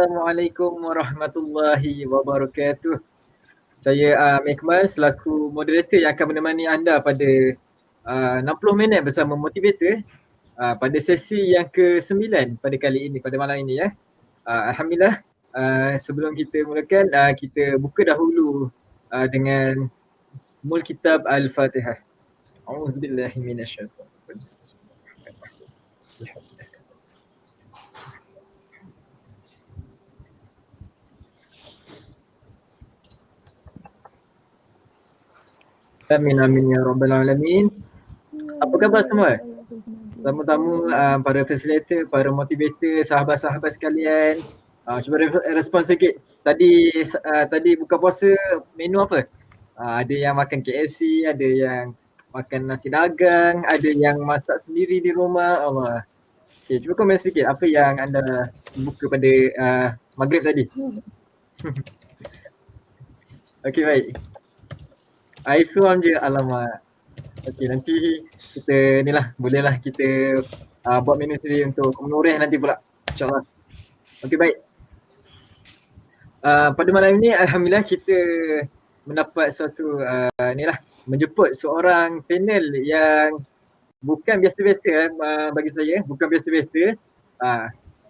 Assalamualaikum warahmatullahi wabarakatuh. Saya Mekmal selaku moderator yang akan menemani anda pada 60 minit bersama motivator pada sesi yang ke-9 pada kali ini, pada malam ini ya. Alhamdulillah, sebelum kita mulakan, kita buka dahulu dengan mul kitab Al-Fatihah. Auzubillahi minasyaitonir rajim. Amin amin ya rabbal alamin. Apa khabar semua? Tamu-tamu, para facilitator, para motivator, sahabat-sahabat sekalian. Cuba respon sikit. Tadi buka puasa menu apa? Ada yang makan KFC, ada yang makan nasi dagang, ada yang masak sendiri di rumah. Allah. Okay, cuba komen sikit apa yang anda buka pada maghrib tadi. Okey, baik. Air suam je, alamak. Okey, nanti kita ni lah, bolehlah kita buat menu sendiri untuk menurih nanti pula. InsyaAllah. Okey, baik. Pada malam ini alhamdulillah kita mendapat suatu ni lah, menjemput seorang panel yang bukan biasa-biasa bagi saya, bukan biasa-biasa.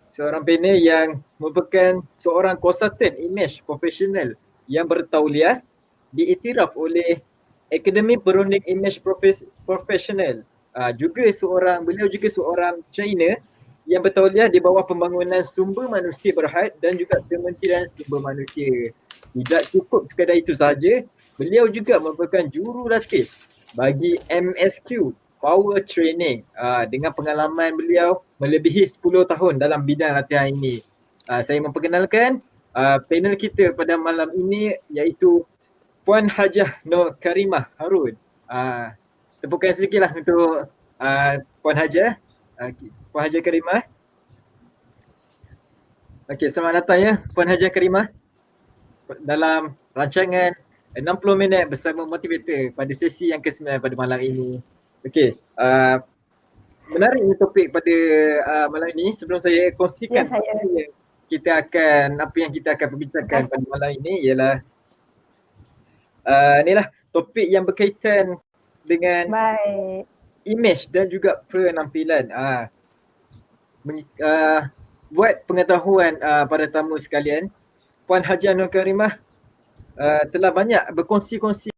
Seorang panel yang merupakan seorang konsultan image profesional yang bertauliah, diiktiraf oleh Akademi Perunding Image Profesional. Beliau juga seorang China yang bertauliah di bawah Pembangunan Sumber Manusia Berhad dan juga Kementerian Sumber Manusia. Tidak cukup sekadar itu sahaja, beliau juga merupakan jurulatih bagi MSQ Power Training dengan pengalaman beliau melebihi 10 tahun dalam bidang latihan ini. Saya memperkenalkan panel kita pada malam ini iaitu Puan Hajah Nur Karimah Harun. Tepukan sedikitlah untuk Puan Hajah. Puan Hajah Karimah. Okey, selamat datang ya Puan Hajah Karimah dalam rancangan 60 minit bersama motivator pada sesi yang ke-9 pada malam ini. Okey, menariknya topik pada malam ini. Sebelum saya kongsikan apa yang kita akan perbincangkan pada malam ini ialah inilah topik yang berkaitan dengan image dan juga penampilan. Buat pengetahuan pada tamu sekalian, Puan Hajah Nur Karimah telah banyak berkongsi-kongsi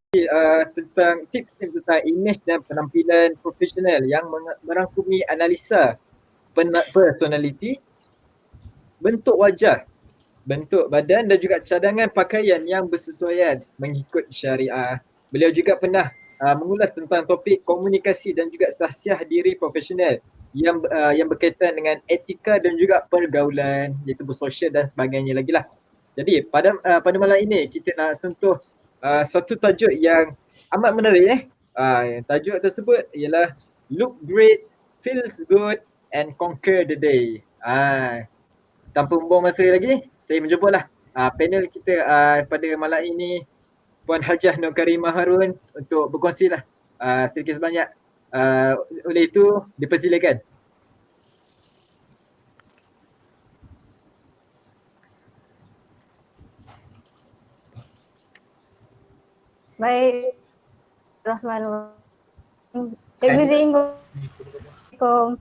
tentang tips tentang image dan penampilan profesional yang merangkumi analisa personality, bentuk wajah, bentuk badan dan juga cadangan pakaian yang bersesuaian mengikut syariah. Beliau juga pernah mengulas tentang topik komunikasi dan juga sahsiah diri profesional yang berkaitan dengan etika dan juga pergaulan, iaitu bersosial dan sebagainya lagi lah. Jadi pada malam ini kita nak sentuh satu tajuk yang amat menarik. Tajuk tersebut ialah Look Great, Feels Good and Conquer the Day. Tanpa membuang masa lagi, saya menjemputlah panel kita pada malam ini, Puan Hajah Nur Karimah Harun, untuk berkongsilah sedikit sebanyak. Oleh itu, dipersilakan. Baik, Rahmanullah. Cikgu Assalamualaikum.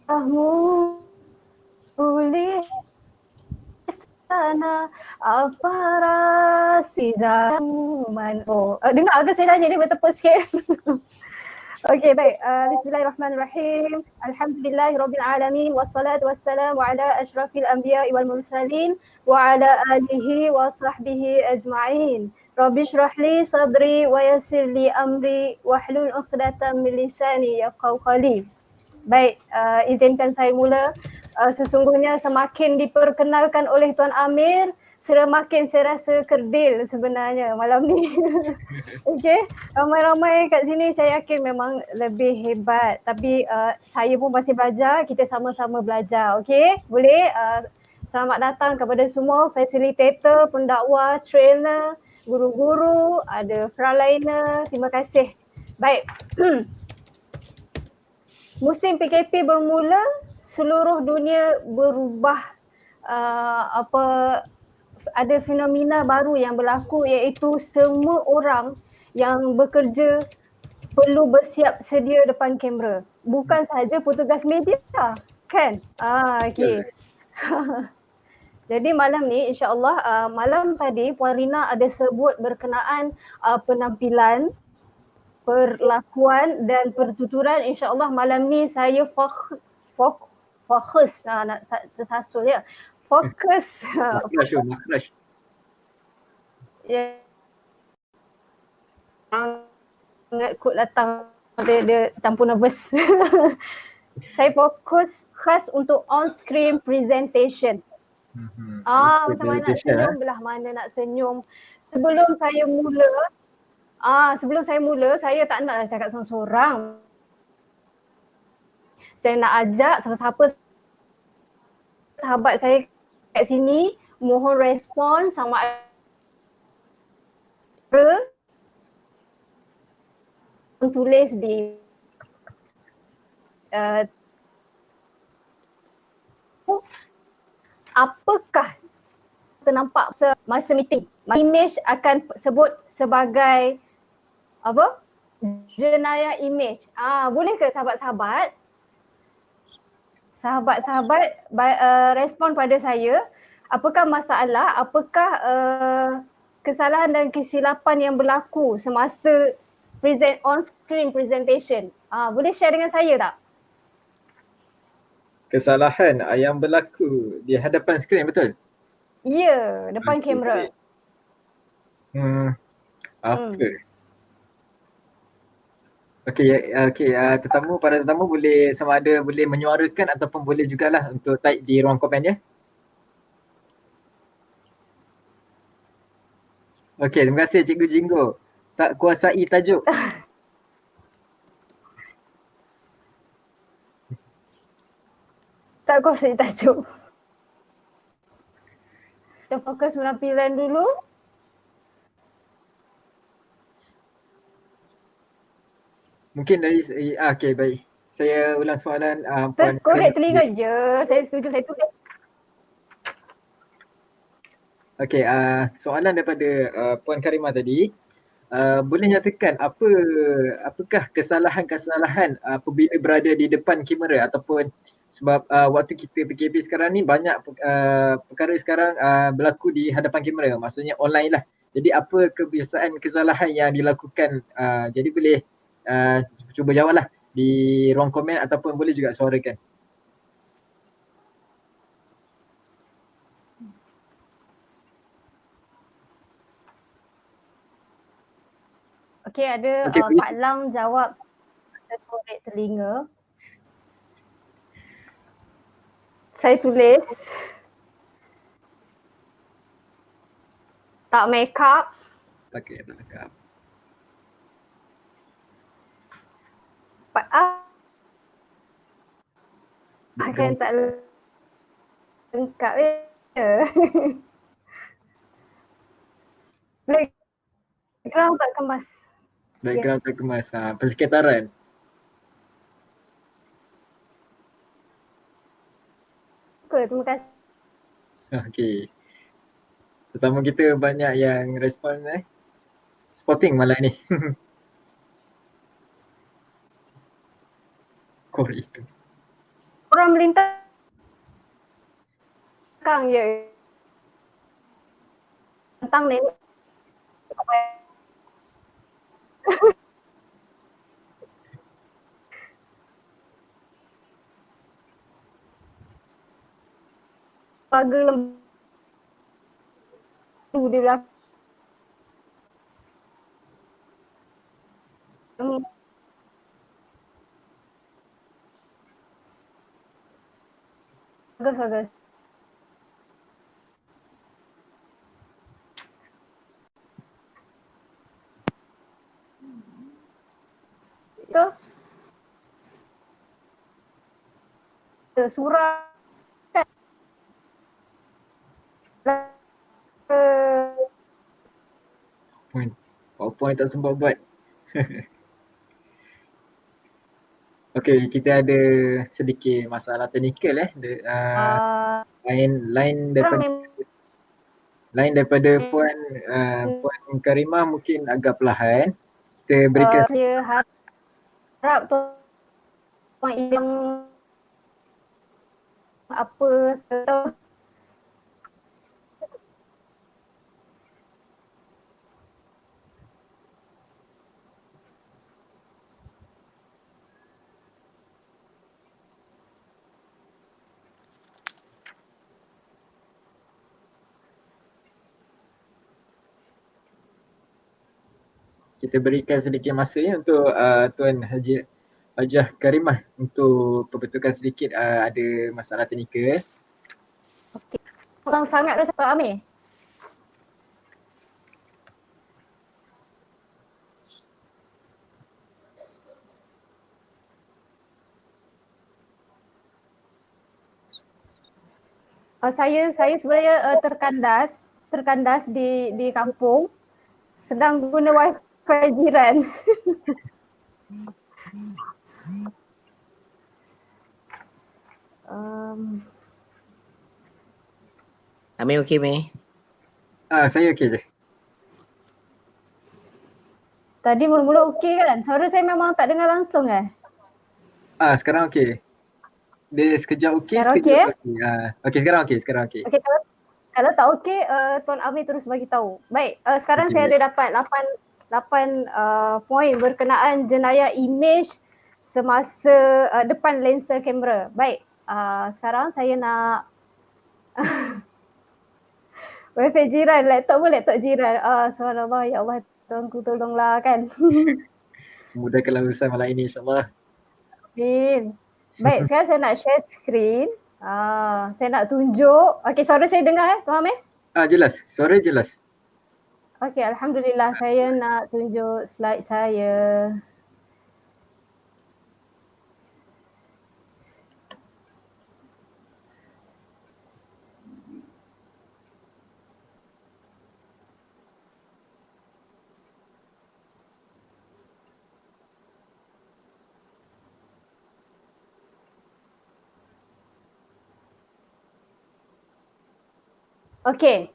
Wahmu boleh sana apa rasi zaman. Dengar ke saya tanya ni bertepuk sikit? Okey, baik. Bismillahirrahmanirrahim. Alhamdulillahirrabbilalamin. Wassalatu wassalamu ala ashrafil anbiya wal mursalin wa ala alihi wa sahbihi ajma'in. Rabbi shrahli sadri wa yassirli amri wahlul 'uqdatam min lisani yafqahu qawli. Baik, izinkan saya mula. Sesungguhnya semakin diperkenalkan oleh Tuan Amir, semakin saya rasa kerdil sebenarnya malam ni. Okey, ramai-ramai kat sini saya yakin memang lebih hebat. Tapi saya pun masih belajar, kita sama-sama belajar. Okey, boleh? Selamat datang kepada semua facilitator, pendakwa, trainer, guru-guru, ada frontliner. Terima kasih. Baik. musim PKP bermula, seluruh dunia berubah, apa, ada fenomena baru yang berlaku, iaitu semua orang yang bekerja perlu bersiap sedia depan kamera. Bukan sahaja petugas media kan? Okey. Jadi malam ni insya-Allah, malam tadi Puan Rina ada sebut berkenaan penampilan, perlakuan dan pertuturan. InsyaAllah malam ni saya fokus, nak tersasul ya. Fokus Makhraj. yang kot datang, dia campur nervous. Saya fokus khas untuk on screen presentation. Macam mana nak senyum belah mana nak senyum. Sebelum saya mula, saya tak nak cakap seorang-seorang. Saya nak ajak siapa-siapa sahabat saya kat sini, mohon respon sama ada tulis di apakah ternampak masa meeting. Image akan sebut sebagai apa? Jenayah image. Boleh ke sahabat-sahabat respon pada saya, apakah masalah, apakah kesalahan dan kesilapan yang berlaku semasa on screen presentation. Boleh share dengan saya tak? Kesalahan yang berlaku di hadapan skrin, betul? Ya, depan kamera. Apa? Para tetamu boleh sama ada boleh menyuarakan ataupun boleh jugalah untuk type di ruang komen ya. Okey, terima kasih Cikgu Jinggo. Tak kuasai tajuk. Tak kuasai tajuk. Kita fokus penampilan dulu. Mungkin dari okey, baik. Saya ulang soalan Puan. Korek telinga je. Saya setuju, saya tulis. Okey, soalan daripada Puan Karimah tadi. Boleh nyatakan apakah kesalahan-kesalahan apabila berada di depan kamera, ataupun sebab waktu kita PKP sekarang ni banyak perkara sekarang berlaku di hadapan kamera, maksudnya online lah. Jadi apa kebiasaan kesalahan yang dilakukan, jadi boleh cuba jawablah di ruang komen ataupun boleh juga suarakan. Okey, ada Pak Lang jawab korek telinga. Saya tulis tak make up. Tak make up. Akan tak lengkap ya. Background tak kemas. Background tak kemas. Persekitaran. Terima kasih. Okey. Tetamu kita banyak yang respon spotting malam ni. Korek itu. Orang melintas belakang je. Tentang nenek. Pagar lembu di belakang. Bagus. Itu surah PowerPoint tak sempat buat. Okey, kita ada sedikit masalah teknikal lain Orang daripada memang puan Puan Karimah mungkin agak perlahan. Kita berikan saya harap tuan yang apa atau sedikit masa ya untuk Tuan Hajah Karimah untuk perbetulkan sedikit ada masalah teknikal. okey. Orang sangat rasa Tuan Amir. Saya sebenarnya terkandas di kampung sedang guna wifi jiran. Amir okey, Mei? Saya okey je. Tadi mula-mula okey kan? Suara saya memang tak dengar langsung Sekarang okey. Dia sekejap okey, Sekarang okey sekejap okey. Okey, sekarang okey. Okey, kalau tak okey Tuan Amir terus bagi tahu. Baik, sekarang Okey, saya baik. ada dapat 8 poin berkenaan jenayah imej semasa depan lensa kamera. Baik, sekarang saya nak wifi jiran, laptop jiran. Subhanallah, ya Allah, Tuanku tolonglah kan. Mudahkanlah urusan malam ini insyaAllah. Amin. Baik, sekarang saya nak share screen. Saya nak tunjuk. Okey, suara saya dengar Tuan Amir? Jelas, suara jelas. Okey, Alhamdulillah. Saya nak tunjuk slide saya. Okey.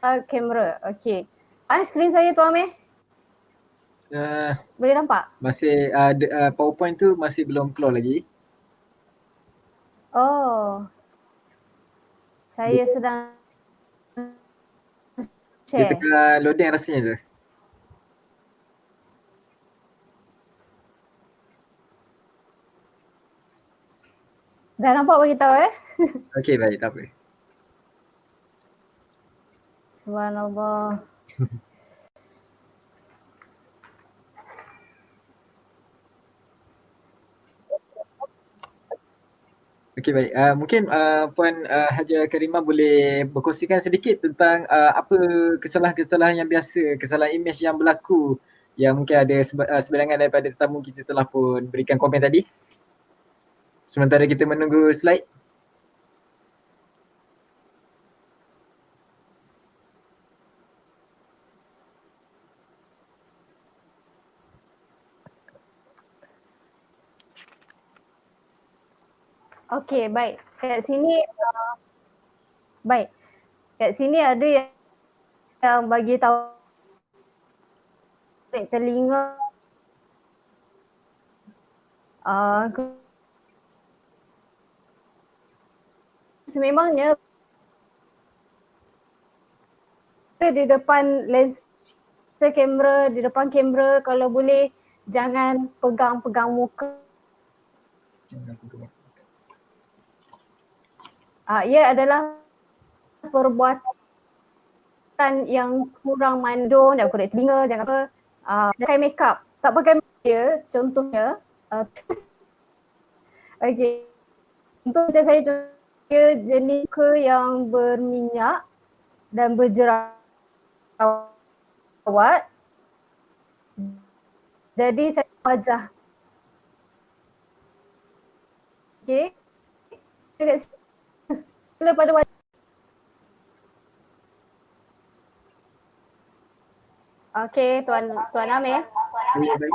Kamera. Okey. Mana skrin saya Tuan Amir? Boleh nampak? Masih PowerPoint tu masih belum keluar lagi. Oh. Saya sedang Dia share. tengah loading rasanya tu. Dah nampak bagi tahu Okey, baik, tak apa. Subhanallah. Okey, baik. Mungkin Puan Haja Karimah boleh berkongsikan sedikit tentang apa kesalahan-kesalahan yang biasa, kesalahan imej yang berlaku yang mungkin ada sebilangan daripada tetamu kita telah pun berikan komen tadi. Sementara kita menunggu slide. Okey, baik. Kat sini baik. Kat sini ada yang bagi tahu telinga sememangnya di depan lens kamera, di depan kamera kalau boleh jangan pegang-pegang muka. Ia adalah perbuatan yang kurang mandul, jangan korek telinga, jangan apa, pakai makeup. Tak pakai makeup contohnya. Okey. Untuk macam saya contohnya jenis muka yang berminyak dan berjerawat. Jadi saya wajah. Okey. Bila pada wajah. Okey, Tuan Amir. Ya, baik.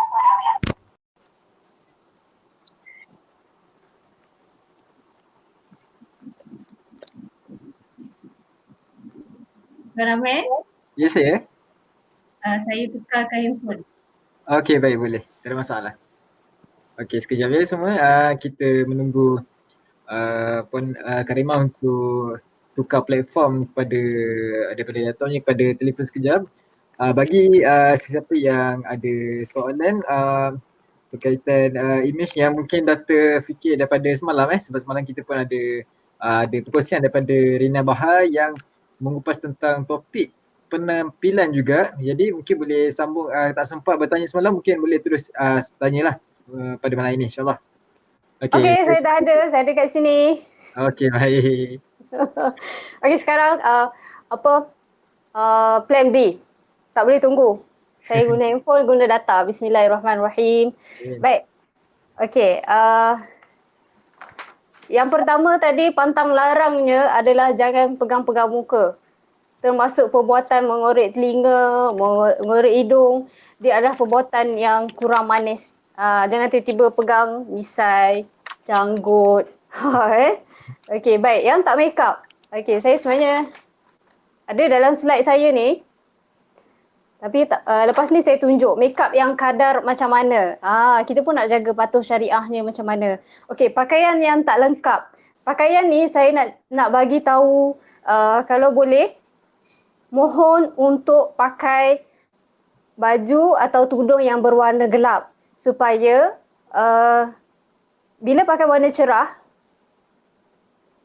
Tuan Amir, Ya saya. saya tukarkan handphone. Okey baik boleh. Tak ada masalah. Okey sekejap ya semua. Kita menunggu Puan Karimah untuk tukar platform daripada laptopnya kepada telefon sekejap. Bagi sesiapa yang ada soalan berkaitan image yang mungkin dah terfikir daripada semalam sebab semalam kita pun ada perkongsian daripada Rina Bahar yang mengupas tentang topik penampilan juga. Jadi mungkin boleh sambung, tak sempat bertanya semalam mungkin boleh terus tanyalah pada malam ini insyaAllah. Okey, saya dah ada. Saya ada kat sini. Okey baik. Okey, sekarang plan B. Tak boleh tunggu. Saya guna handphone, guna data. Bismillahirrahmanirrahim. Baik. Okey, yang pertama tadi pantang larangnya adalah jangan pegang-pegang muka. Termasuk perbuatan mengorek telinga, mengorek hidung. Dia adalah perbuatan yang kurang manis. Jangan tiba-tiba pegang misai, janggut. Okey, baik. Yang tak make up. Okey, saya sebenarnya ada dalam slide saya ni. Tapi lepas ni saya tunjuk make up yang kadar macam mana. Kita pun nak jaga patuh syariahnya macam mana. Okey, pakaian yang tak lengkap. Pakaian ni saya nak bagi tahu kalau boleh mohon untuk pakai baju atau tudung yang berwarna gelap supaya bila pakai warna cerah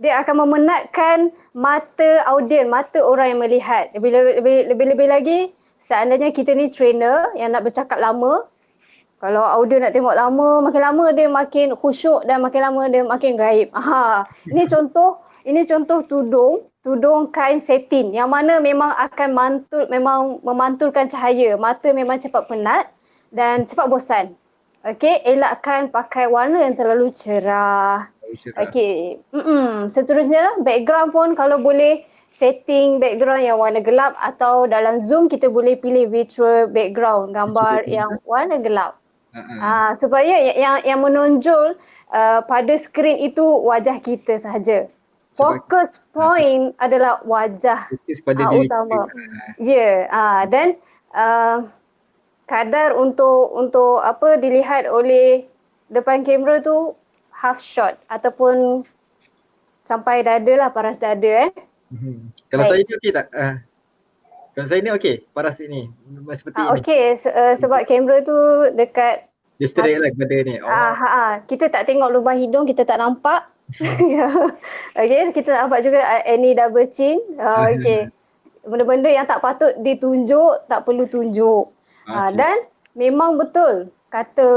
dia akan memenatkan mata audien, mata orang yang melihat. Lebih-lebih lagi seandainya kita ni trainer yang nak bercakap lama, kalau audien nak tengok lama, makin lama dia makin khusyuk dan makin lama dia makin gaib. Ini contoh tudung kain satin yang mana memang akan memang memantulkan cahaya. Mata memang cepat penat dan cepat bosan. Okey, elakkan pakai warna yang terlalu cerah. Okey. Seterusnya background pun kalau boleh setting background yang warna gelap atau dalam Zoom kita boleh pilih virtual background, gambar yang warna gelap. Supaya yang menonjol pada skrin itu wajah kita sahaja. Fokus point adalah wajah utama. Ya, dan kadar untuk dilihat oleh depan kamera tu half shot ataupun sampai dada lah, paras dada Kalau saya ni okey tak? Kalau saya ni okey, paras ini seperti ini. Okey, sebab kamera tu dekat dia straight lah kepada ni. Kita tak tengok lubang hidung, kita tak nampak. Okey, kita nampak juga any double chin. Okey. Benda-benda yang tak patut ditunjuk, tak perlu tunjuk. Dan memang betul kata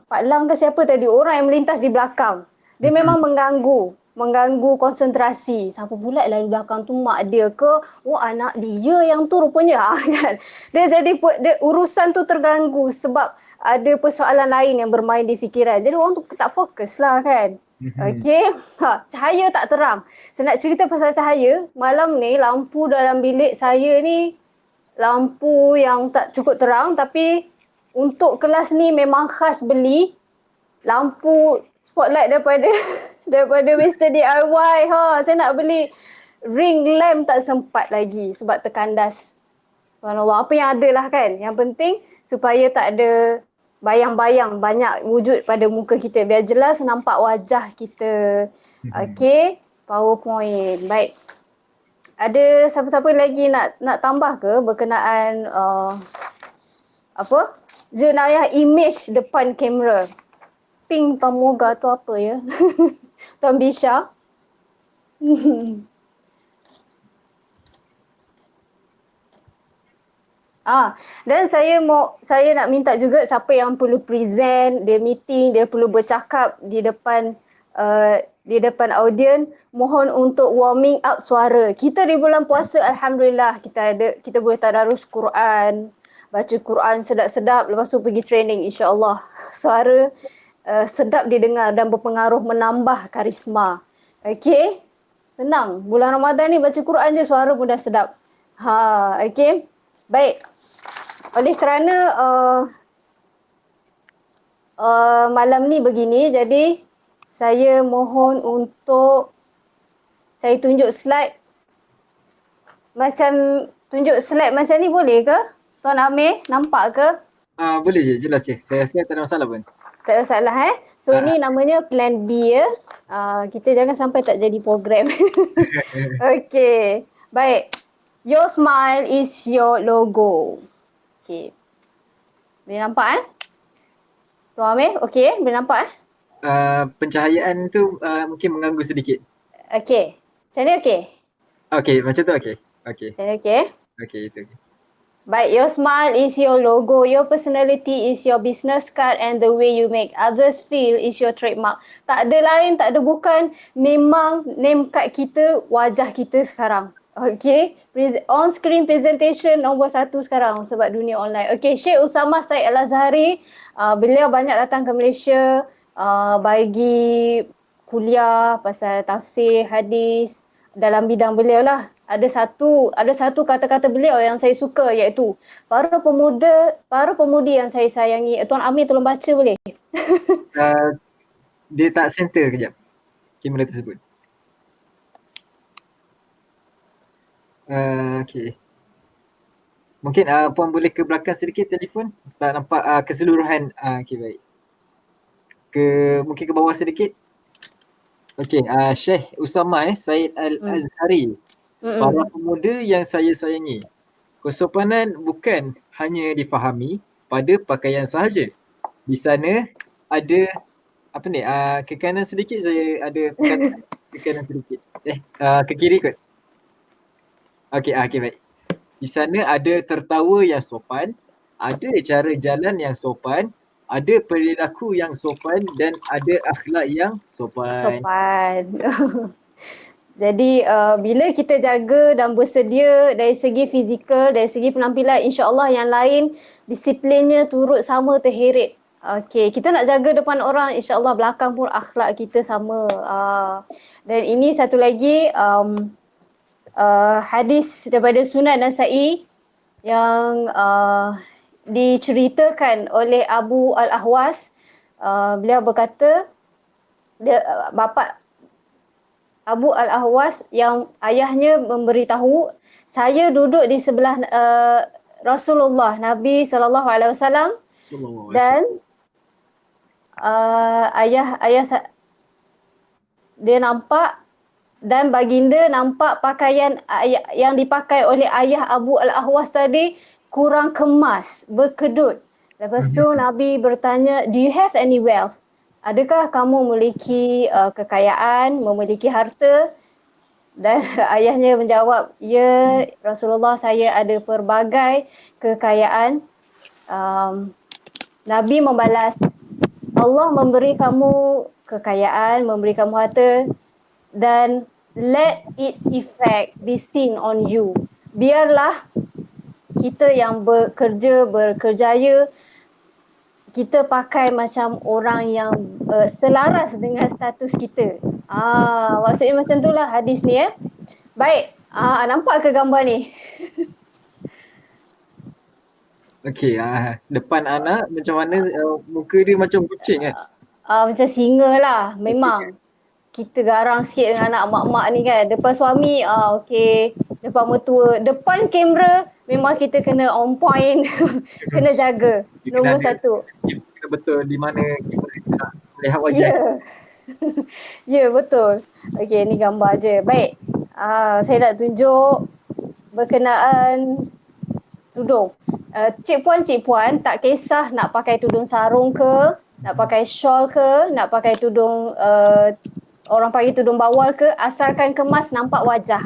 Pak Lam ke siapa tadi, orang yang melintas di belakang. Dia memang mengganggu konsentrasi. Siapa pula lah di belakang tu, mak dia ke? Anak dia yang tu rupanya. Kan? Urusan tu terganggu sebab ada persoalan lain yang bermain di fikiran. Jadi orang tu tak fokus lah kan. Okey, cahaya tak terang. Saya nak cerita pasal cahaya. Malam ni lampu dalam bilik saya ni lampu yang tak cukup terang, tapi untuk kelas ni memang khas beli lampu spotlight daripada Mr. DIY. Saya nak beli ring lamp tak sempat lagi sebab terkandas. Subhanallah, apa yang ada lah kan. Yang penting supaya tak ada bayang-bayang banyak wujud pada muka kita. Biar jelas nampak wajah kita. Okey, PowerPoint. Baik. Ada siapa-siapa lagi nak tambah ke berkenaan jenayah image depan kamera? Pink Pamoga tu apa ya? Tuan Bisha. Dan saya nak minta juga siapa yang perlu present, dia meeting, dia perlu bercakap di depan audien, mohon untuk warming up suara. Kita di bulan puasa alhamdulillah kita boleh tadarus Quran, baca Quran sedap-sedap, lepas tu pergi training insya-Allah. Suara sedap didengar dan berpengaruh, menambah karisma. Okey? Senang. Bulan Ramadan ni baca Quran je suara pun dah sedap. Okey. Baik. Oleh kerana malam ni begini, jadi saya mohon untuk saya tunjuk slide macam tunjuk slide macam ni boleh ke? Tuan Amir, nampak ke? Boleh je, jelas je. Saya rasa tak ada masalah pun. Tak ada salah So ini namanya plan B ya. Kita jangan sampai tak jadi program. Okay. Baik. Your smile is your logo. Okay. Boleh nampak Tuan Amir, okay boleh nampak Pencahayaan tu mungkin mengganggu sedikit. Okay. Macam ni okay? Okay, macam tu okay. Okay, Macam ni okay? okay itu okay. Baik, your smile is your logo, your personality is your business card and the way you make others feel is your trademark. Tak ada lain, tak ada bukan, memang name card kita, wajah kita sekarang. Okay, on screen presentation nombor 1 sekarang sebab dunia online. Okay, Syekh Usamah Said Al-Azhari, beliau banyak datang ke Malaysia bagi kuliah pasal tafsir, hadis dalam bidang beliau lah. Ada satu kata-kata beliau yang saya suka iaitu para pemudi yang saya sayangi. Tuan Amir tolong baca boleh? Dia tak center kejap kamera tersebut. Okay. Mungkin puan boleh ke belakang sedikit telefon? Tak nampak keseluruhan. Okay, baik. Mungkin ke bawah sedikit. Okay, Syekh Usamah Said Al-Azhari. Para pemuda yang saya sayangi. Kesopanan bukan hanya difahami pada pakaian sahaja. Di sana ada ke kanan sedikit saya ada ke kanan sedikit. Ke kiri kot. Okay, baik. Di sana ada tertawa yang sopan, ada cara jalan yang sopan, ada perilaku yang sopan dan ada akhlak yang sopan. Jadi bila kita jaga dan bersedia dari segi fizikal, dari segi penampilan, insya-Allah yang lain disiplinnya turut sama terheret. Okey, kita nak jaga depan orang, insya-Allah belakang pun akhlak kita sama. Dan ini satu lagi hadis daripada Sunan Nasa'i yang diceritakan oleh Abu Al-Ahwas. Beliau berkata, bapa Abu Al-Ahwas yang ayahnya memberitahu, saya duduk di sebelah Rasulullah Nabi SAW dan ayah dia nampak dan baginda nampak pakaian yang dipakai oleh ayah Abu Al-Ahwas tadi kurang kemas, berkedut. Lepas tu Nabi bertanya, do you have any wealth? Adakah kamu memiliki kekayaan, memiliki harta? Dan ayahnya menjawab, ya Rasulullah, saya ada pelbagai kekayaan. Nabi membalas, Allah memberi kamu kekayaan, memberi kamu harta dan let its effect be seen on you. Biarlah kita yang berkerjaya, kita pakai macam orang yang selaras dengan status kita. Maksudnya macam itulah hadis ni Baik, nampak ke gambar ni? Okey, depan anak macam mana muka dia macam kucing kan? Macam singa lah, memang. Kita garang sikit dengan anak mak-mak ni kan. Depan suami, okey. Depan mertua, depan kamera memang kita kena on point. Kena jaga. Nombor satu. Kena betul di mana kita lihat wajah. Ya, betul. Okey, ni gambar je. Baik. Saya nak tunjuk berkenaan tudung. Cik puan, tak kisah nak pakai tudung sarung ke, nak pakai shawl ke, nak pakai tudung orang panggil tudung bawal ke, asalkan kemas nampak wajah.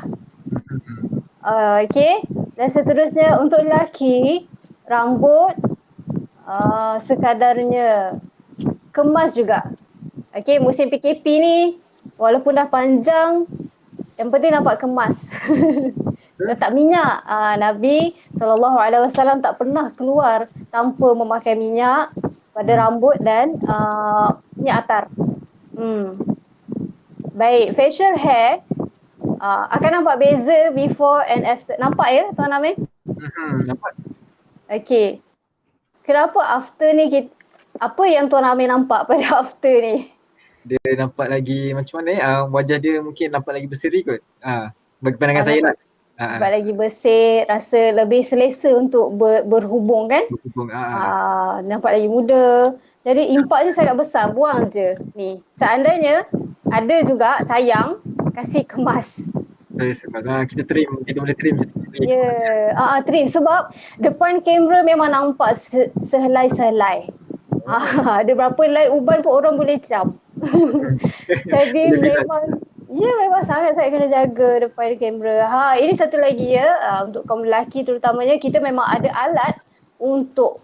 Okey. Dan seterusnya untuk lelaki, rambut sekadarnya, kemas juga. Okey, musim PKP ni walaupun dah panjang, yang penting nampak kemas. Letak minyak. Nabi SAW tak pernah keluar tanpa memakai minyak pada rambut dan minyak atar. Baik, facial hair akan nampak beza before and after. Nampak ya Tuan Amir? Nampak. Okey. Kenapa after ni apa yang Tuan Amir nampak pada after ni? Dia nampak lagi macam mana wajah dia mungkin nampak lagi berseri kot. Bagi pandangan saya lah. Sebab lagi bersih, rasa lebih selesa untuk berhubung kan. Berhubung. Nampak lagi muda. Jadi impaknya sangat besar, buang je ni. Seandainya ada juga sayang, kasih kemas. Kita trim, kita boleh trim sedikit. Ya, trim sebab depan kamera memang nampak sehelai-sehelai. Ada berapa helai uban pun orang boleh cam. Jadi memang sangat-sangat kena jaga depan kamera. Ini satu lagi ya, untuk kaum lelaki terutamanya, kita memang ada alat untuk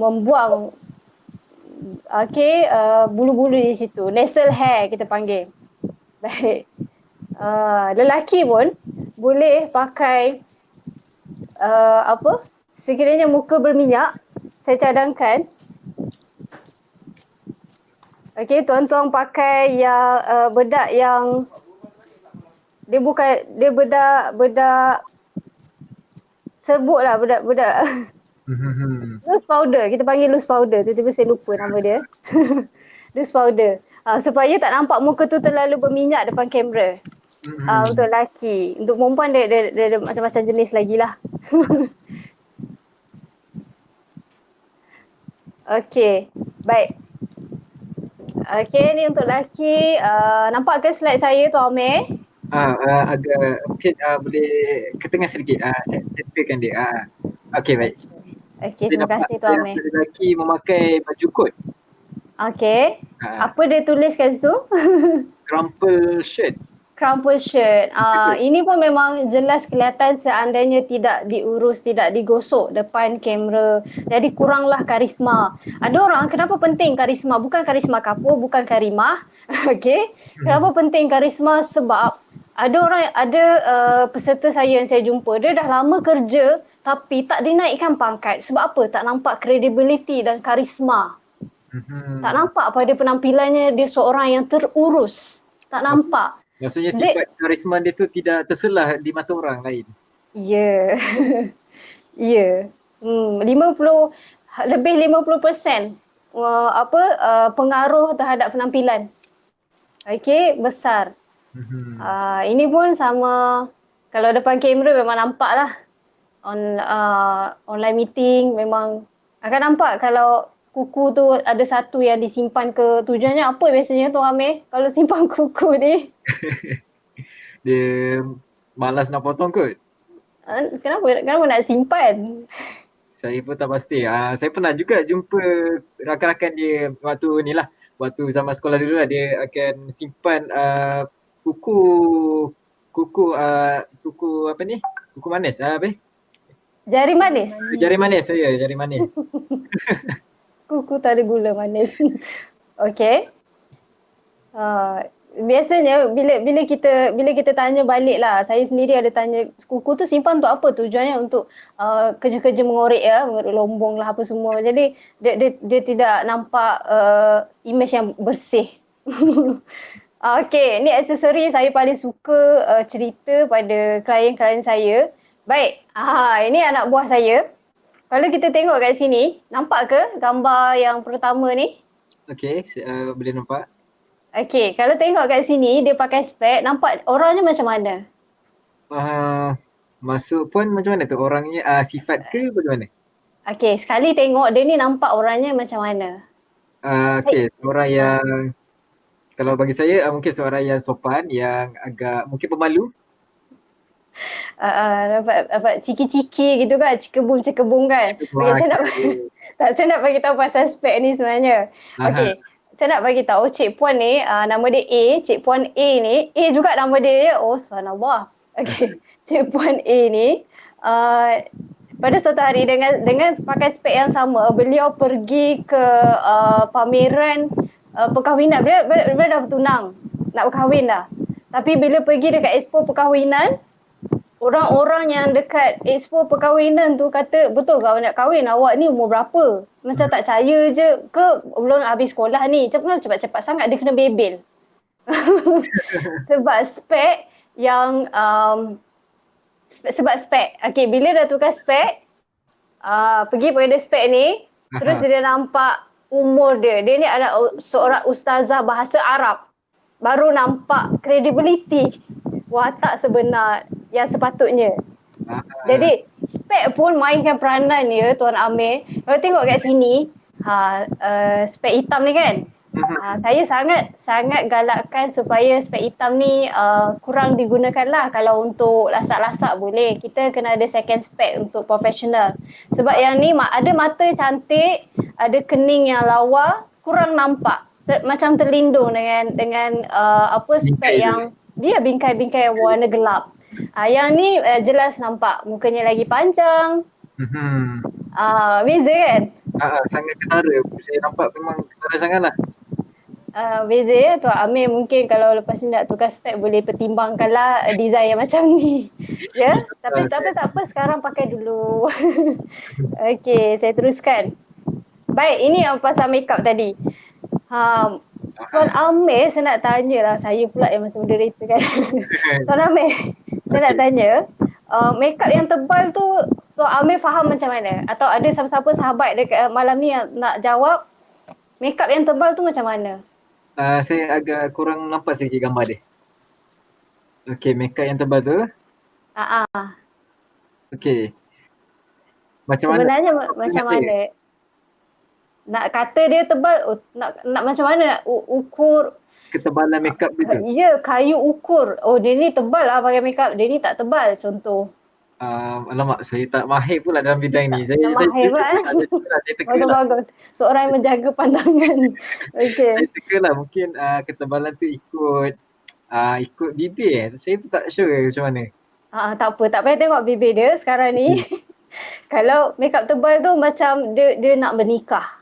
membuang bulu-bulu di situ. Nasal hair kita panggil. Baik. Lelaki pun boleh pakai sekiranya muka berminyak, saya cadangkan. Okey, tuan-tuan pakai yang bedak yang dia bedak serbuk lah, bedak loose powder, kita panggil loose powder. Tiba-tiba saya lupa nama dia. Loose powder. Supaya tak nampak muka tu terlalu berminyak depan kamera. Untuk lelaki. Untuk perempuan dia ada macam-macam jenis lagi lah. Okey, baik. Okey, ni untuk lelaki. Nampak ke slide saya tu, Amir? Agak mungkin boleh ke tengah sedikit. Saya tekan dia. Okey, baik. Okey, terima kasih tu, Amir. Lelaki memakai baju kot. Okey. Apa dia tulis kat situ? Crumple shirt. Crumple shirt. Ini pun memang jelas kelihatan seandainya tidak diurus, tidak digosok depan kamera. Jadi kuranglah karisma. Ada orang, kenapa penting karisma? Bukan karisma kapur, bukan karimah. Okey. Kenapa penting karisma? Sebab ada peserta saya yang saya jumpa, dia dah lama kerja tapi tak dinaikkan pangkat. Sebab apa? Tak nampak credibility dan karisma. Tak nampak pada penampilannya dia seorang yang terurus. Tak nampak. Maksudnya sifat karisma dia tu tidak terselah di mata orang lain. Ya. Ya. 50% pengaruh terhadap penampilan. Okey, besar. Ini pun sama, kalau depan kamera memang nampak lah. Online meeting memang akan nampak kalau kuku tu ada satu yang disimpan ke, tujuannya apa biasanya tu, Amir? Kalau simpan kuku ni? Dia malas nak potong kot. Kenapa nak simpan? Saya pun tak pasti. Saya pernah juga jumpa rakan-rakan dia waktu zaman sekolah dulu lah, dia akan simpan kuku apa ni? Kuku manis. Jari manis. Jari manis saya, jari manis. Kuku tak ada gula manis. Okey. Biasanya bila kita tanya balik lah, saya sendiri ada tanya, kuku tu simpan untuk apa? Tujuannya untuk kerja-kerja mengorek lombong lah apa semua. Jadi dia tidak nampak image yang bersih. Okey, ni aksesori saya paling suka cerita pada klien-klien saya. Baik, ini anak buah saya. Kalau kita tengok kat sini, nampak ke gambar yang pertama ni? Okey, boleh nampak. Okey, kalau tengok kat sini, dia pakai spek, nampak orangnya macam mana? Masuk pun macam mana tu orangnya, sifat ke bagaimana? Okey, sekali tengok dia ni nampak orangnya macam mana? Okey, seorang yang, kalau bagi saya mungkin seorang yang sopan, yang agak mungkin pemalu. Dapat ciki-ciki gitu kan, cekebum kan. Okay, saya nak bagi tahu pasal spek ni sebenarnya. Okey, saya nak bagi tahu Cik Puan ni, nama dia A, Cik Puan A ni, A juga nama dia ya. Oh, subhanallah. Okey, Cik Puan A ni pada suatu hari dengan pakai spek yang sama, beliau pergi ke pameran perkahwinan. Beliau dah bertunang, nak berkahwin dah. Tapi bila pergi dekat expo perkahwinan, orang-orang yang dekat expo perkahwinan tu kata, betul kau nak kahwin, awak ni umur berapa? Macam tak percaya je ke belum habis sekolah ni, cepat-cepat sangat dia kena bebel. Sebab spek yang okey, bila dah tukar spek, pergi pada spek ni, terus dia nampak umur dia ni adalah seorang ustazah bahasa Arab. baru nampak credibility watak sebenar yang sepatutnya. Jadi spek pun mainkan peranan dia Tuan Amir. Kalau tengok kat sini, spek hitam ni kan. Saya sangat galakkan supaya spek hitam ni kurang digunakan lah. Kalau untuk lasak-lasak boleh. Kita kena ada second spek untuk profesional. Sebab yang ni ada mata cantik, ada kening yang lawa, kurang nampak. Macam terlindung dengan spek yang dia bingkai-bingkai warna gelap. Yang ni jelas nampak mukanya lagi panjang. Beza kan? Sangat ketara. Saya nampak memang ketara sangat lah. Beza ya Tuan Amir, mungkin kalau lepas ni nak tukar spek boleh pertimbangkanlah design yang macam ni. Ya, tapi tak apa sekarang pakai dulu. Okey, saya teruskan. Baik, ini yang pasal makeup tadi. Tuan Amir, saya nak tanya lah, saya pula yang macam moderator kan. Tuan Amir, saya nak tanya, makeup yang tebal tu Tuan Amir faham macam mana? Atau ada siapa-siapa sahabat dekat malam ni yang nak jawab, makeup yang tebal tu macam mana? Saya agak kurang nampak sikit gambar dia. Okey, makeup yang tebal tu. Okey. Macam sebenarnya mana? macam mana? Nak kata dia tebal, nak macam mana ukur ketebalan makeup dia tu? Ya, kayu ukur. Oh, dia ni tebal lah pakai makeup, dia ni tak tebal contoh. Alamak, saya tak mahir pula dalam bidang ni. Saya mahir pula. Bagus. Seorang yang menjaga pandangan. Okey. Saya teka lah, mungkin ketebalan tu ikut bibir. Saya pun tak sure macam mana. Tak apa, tak payah tengok bibir dia sekarang ni. Kalau makeup tebal tu macam dia nak bernikah.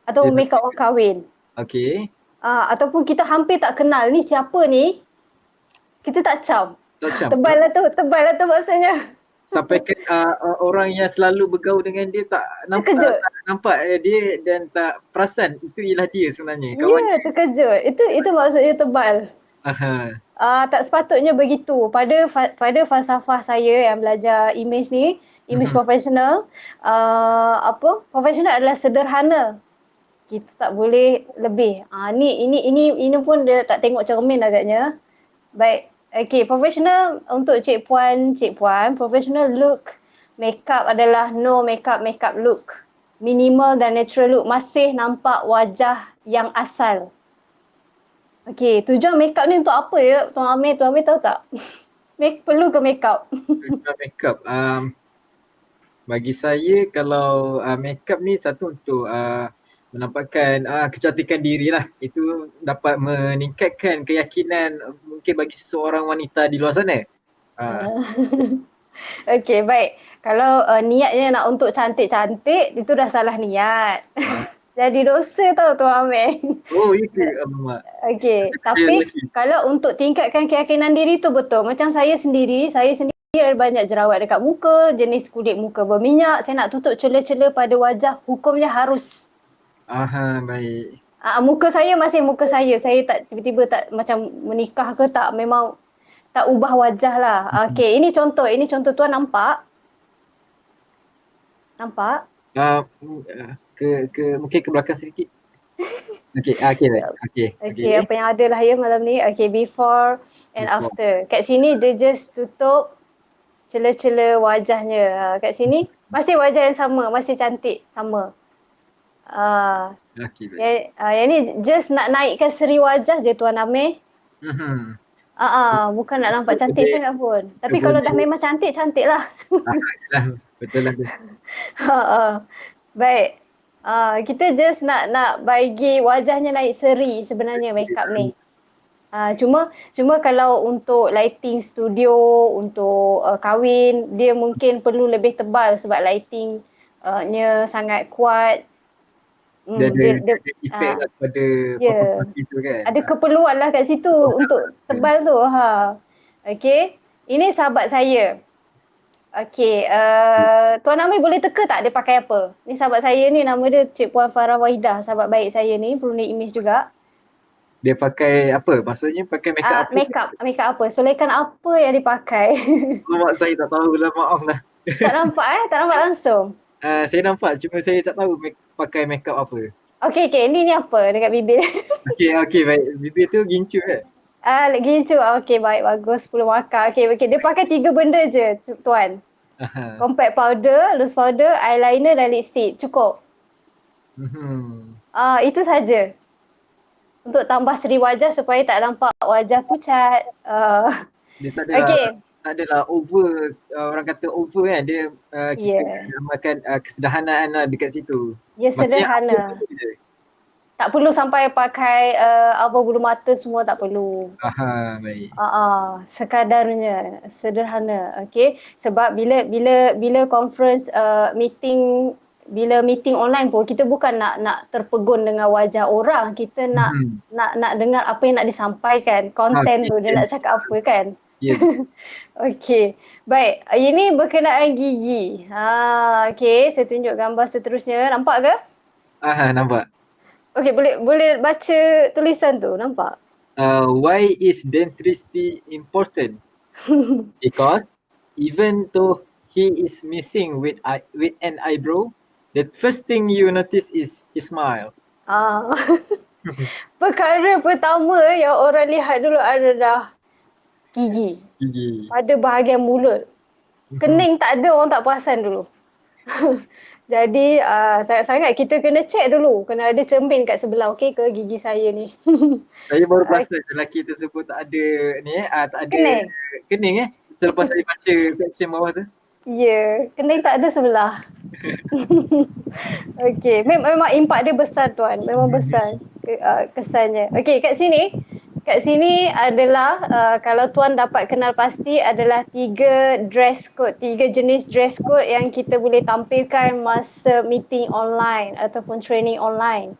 Atau makeup orang kahwin. Okey. Ataupun kita hampir tak kenal ni siapa ni. Kita tak cam. Tebal lah tu maksudnya. Sampai ke orang yang selalu bergaul dengan dia tak nampak dia dan tak perasan itu ialah dia sebenarnya. Ya, terkejut. Itu maksudnya tebal. Tak sepatutnya begitu. Pada falsafah saya yang belajar image ni, image profesional, profesional adalah sederhana. Kita tak boleh lebih. Ini pun dia tak tengok cermin agaknya. Baik. Okey, profesional untuk Cik Puan, professional look makeup adalah no makeup look. Minimal dan natural look, masih nampak wajah yang asal. Okey, tujuan makeup ni untuk apa ya? Tuan Amir tahu tak? Perlu ke makeup? Makeup. Bagi saya kalau makeup ni satu untuk menampakkan kecantikan diri lah. Itu dapat meningkatkan keyakinan mungkin bagi seseorang wanita di luar sana. Okey, baik. Kalau niatnya nak untuk cantik-cantik, itu dah salah niat. Jadi dosa tau Tuan Amir. Oh, itu alamak. Okey, tapi kalau untuk tingkatkan keyakinan diri tu betul. Macam saya sendiri ada banyak jerawat dekat muka, jenis kulit muka berminyak. Saya nak tutup celah-celah pada wajah, hukumnya harus. Baik. Muka saya masih muka saya. Saya tak tiba-tiba tak macam menikah ke tak, memang tak ubah wajah lah. Okey, ini contoh Tuan nampak? Nampak? Mungkin ke belakang sedikit. Okey, okey, apa yang ada lah ya malam ni. Okey, before and after. Kat sini dia just tutup celah-celah wajahnya. Kat sini masih wajah yang sama, masih cantik sama. Yang ni just nak naikkan seri wajah je Tuan Amir. Bukan nak nampak cantik sangat pun. Tapi kalau dah memang cantik lah. Betul lah. Baik. Kita just nak bagi wajahnya naik seri sebenarnya makeup ni. Cuma kalau untuk lighting studio, untuk kahwin, dia mungkin perlu lebih tebal sebab lightingnya sangat kuat. Dia ada efek lah pada fotografi tu kan. Ada keperluan lah kat situ untuk tebal tu. Okey, ini sahabat saya. Okey, Tuan Amir boleh teka tak dia pakai apa? Ni sahabat saya ni, nama dia Cik Puan Farah Wahidah, sahabat baik saya ni, perunding image juga. Dia pakai apa? Maksudnya pakai makeup apa? Makeup apa? Solekan apa yang dipakai? Mak saya tak tahu lah, maaf lah. Tak nampak Tak nampak langsung? Saya nampak, cuma saya tak tahu pakai makeup apa. Okay, ni apa dekat bibir? Okey, baik. Bibir tu gincu ke? Lagi cu. Okay, baik. Bagus. 10 markah. Okay. Dia pakai 3 benda je, Tuan. Aha. Compact powder, loose powder, eyeliner dan lipstick. Cukup. Mhm. Itu saja. Untuk tambah seri wajah supaya tak nampak wajah pucat. Dia tak adalah Okay. tak adalah over, orang kata over kan. Dia kita Yeah. namakan kesederhanaan lah dekat situ. Dia Maksudnya apa sederhana. je. Tak perlu sampai pakai apa bulu mata semua, tak perlu. Aha, baik. Sekadarnya sederhana. Okay. Sebab bila conference meeting, bila meeting online pun kita bukan nak terpegun dengan wajah orang, kita nak Mhm. nak dengar apa yang nak disampaikan, konten tu dia nak cakap apa kan. Ya. Okey. Baik, ini berkenaan gigi. Okey, saya tunjuk gambar seterusnya. Nampak ke? Aha, nampak. Okey, boleh baca tulisan tu, nampak? Why is dentistry important? Because even though he is missing with an eyebrow, the first thing you notice is his smile. Ah. Perkara pertama yang orang lihat dulu adalah gigi Gigi. pada bahagian mulut. Kening tak ada, orang tak perasan dulu. Jadi sangat-sangat kita kena check dulu, kena ada cermin kat sebelah, okey ke gigi saya ni. Saya baru perasan lelaki tersebut tak ada ni tak ada Kening. kening selepas saya baca caption bawah tu. Ya, kening tak ada sebelah. Okey, memang impak dia besar tuan, memang besar kesannya. Okey, kat sini adalah kalau tuan dapat kenal pasti adalah 3 dress code, 3 jenis dress code yang kita boleh tampilkan masa meeting online ataupun training online.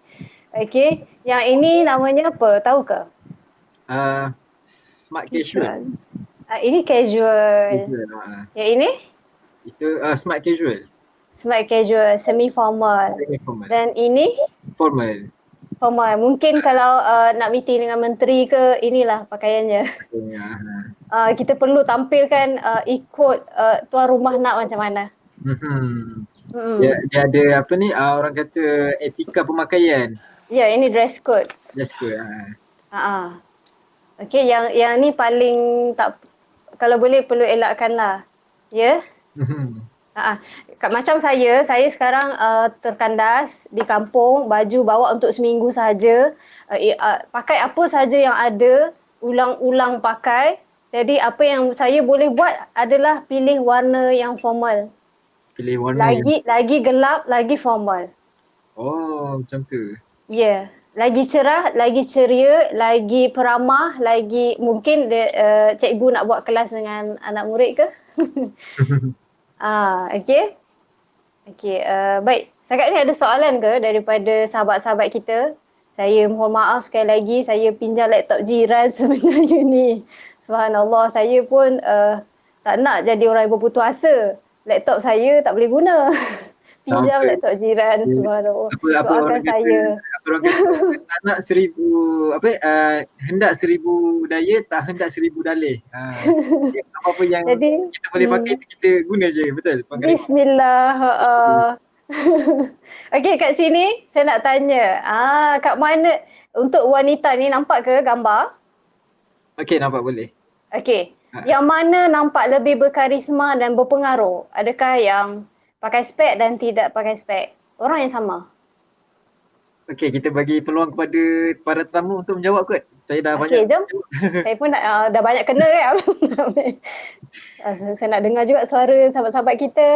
Okey, yang ini namanya apa? Tahu ke? Smart casual. Ini casual. Yang ini? Itu smart casual. Smart casual, semi formal. Dan ini? Formal. Formal. Mungkin kalau nak meeting dengan menteri ke, inilah pakaiannya. Kita perlu tampilkan ikut tuan rumah nak macam mana. Dia ada apa ni, orang kata etika pemakaian. Ya, ini dress code. Dress code. Okey, yang ni paling tak, kalau boleh perlu elakkanlah. Ya? Macam saya sekarang terkandas di kampung, baju bawa untuk seminggu saja. Pakai apa saja yang ada, ulang-ulang pakai. Jadi apa yang saya boleh buat adalah pilih warna yang formal. Pilih warna lagi gelap, lagi formal. Oh, macam tu. Ya, lagi cerah, lagi ceria, lagi peramah, lagi mungkin cikgu nak buat kelas dengan anak murid ke? Okey. Okey, baik. Setakat ni ada soalan ke daripada sahabat-sahabat kita? Saya mohon maaf sekali lagi, saya pinjam laptop jiran sebenarnya ni. Subhanallah, saya pun tak nak jadi orang yang berputus asa. Laptop saya tak boleh guna. Pinjam laptop jiran, subhanallah. Doakan saya. Apa orang kata, tak nak 1000 hendak 1000 daya, tak hendak 1000 dalih. Apa-apa yang jadi, kita boleh pakai kita guna je, betul? Bismillah. Okey, kat sini saya nak tanya. Kat mana untuk wanita ni, nampak ke gambar? Okey, nampak boleh. Okey. Yang mana nampak lebih berkarisma dan berpengaruh? Adakah yang pakai spek dan tidak pakai spek? Orang yang sama. Okey, kita bagi peluang kepada para tetamu untuk menjawab kot. Saya dah banyak. Okey, jom. Saya pun dah banyak kena kan. Saya nak dengar juga suara sahabat-sahabat kita.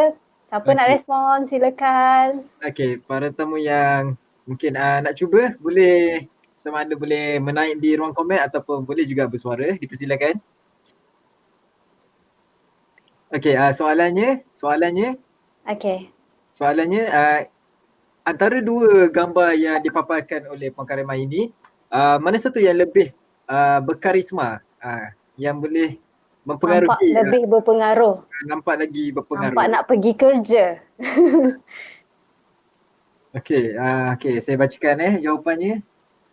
Siapa nak respon, silakan. Okey, para tetamu yang mungkin nak cuba, boleh sama ada boleh menaik di ruang komen ataupun boleh juga bersuara, dipersilakan. Okey, soalannya. Okey. Soalannya antara dua gambar yang dipaparkan oleh Puan Karimah ini, mana satu yang lebih berkarisma, yang boleh mempengaruhi? Nampak lebih berpengaruh. Nampak lagi berpengaruh. Nampak nak pergi kerja. Okey, saya bacakan jawapannya.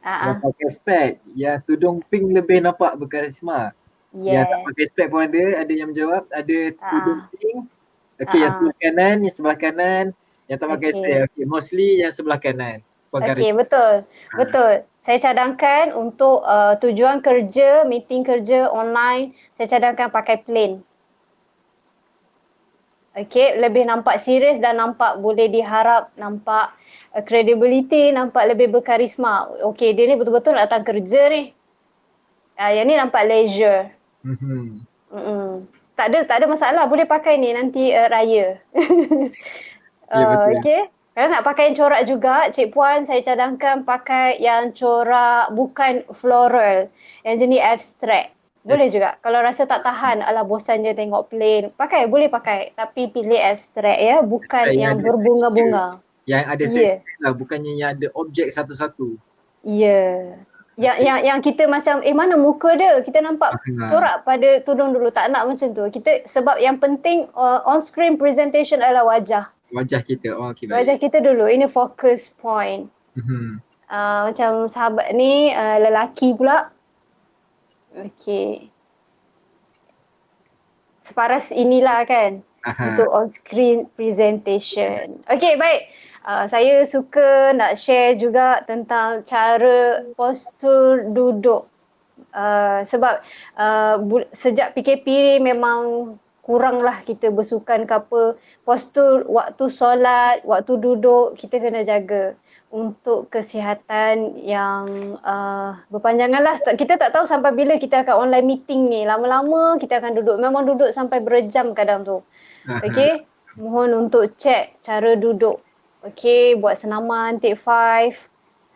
Yang pakai spek, yang tudung pink lebih nampak berkarisma. Yang tak pakai spek pun ada yang menjawab, ada tudung pink. Okey, yang sebelah kanan, yang tak pakai spek. Okey, mostly yang sebelah kanan. Puan Okey, Karimah. betul. Betul. Saya cadangkan untuk tujuan kerja, meeting kerja online, saya cadangkan pakai plane. Okey, lebih nampak serius dan nampak boleh diharap, nampak credibility, nampak lebih berkarisma. Okey, dia ni betul-betul nak datang kerja ni. Yang ni nampak leisure. Mhm. Tak ada masalah, boleh pakai ni nanti raya. Ya betul. Okey. Kalau nak pakai yang corak juga, Cik Puan saya cadangkan pakai yang corak bukan floral, yang jenis abstract. Boleh juga. Kalau rasa tak tahan, alah bosan je tengok plain, boleh pakai. Tapi pilih abstract ya, bukan yang Yang ada berbunga-bunga. Yang ada Ya. tekstur lah, bukannya yang ada objek satu-satu. Ya. Yang kita macam mana muka dia? Kita nampak corak pada tudung dulu, tak nak macam tu. Sebab yang penting on screen presentation adalah wajah. Wajah kita. Oh, okey baik. Wajah kita dulu. Ini focus point. Mhm. Macam sahabat ni lelaki pula. Okey. Separas inilah kan untuk on screen presentation. Okey, baik. Saya suka nak share juga tentang cara postur duduk. Sebab sejak PKP memang kuranglah kita bersukan ke apa. Postur waktu solat, waktu duduk kita kena jaga untuk kesihatan yang berpanjangan lah. Kita tak tahu sampai bila kita akan online meeting ni. Lama-lama kita akan duduk. Memang duduk sampai berjam kadang tu. Okey, mohon untuk check cara duduk. Okey, buat senaman, take 5.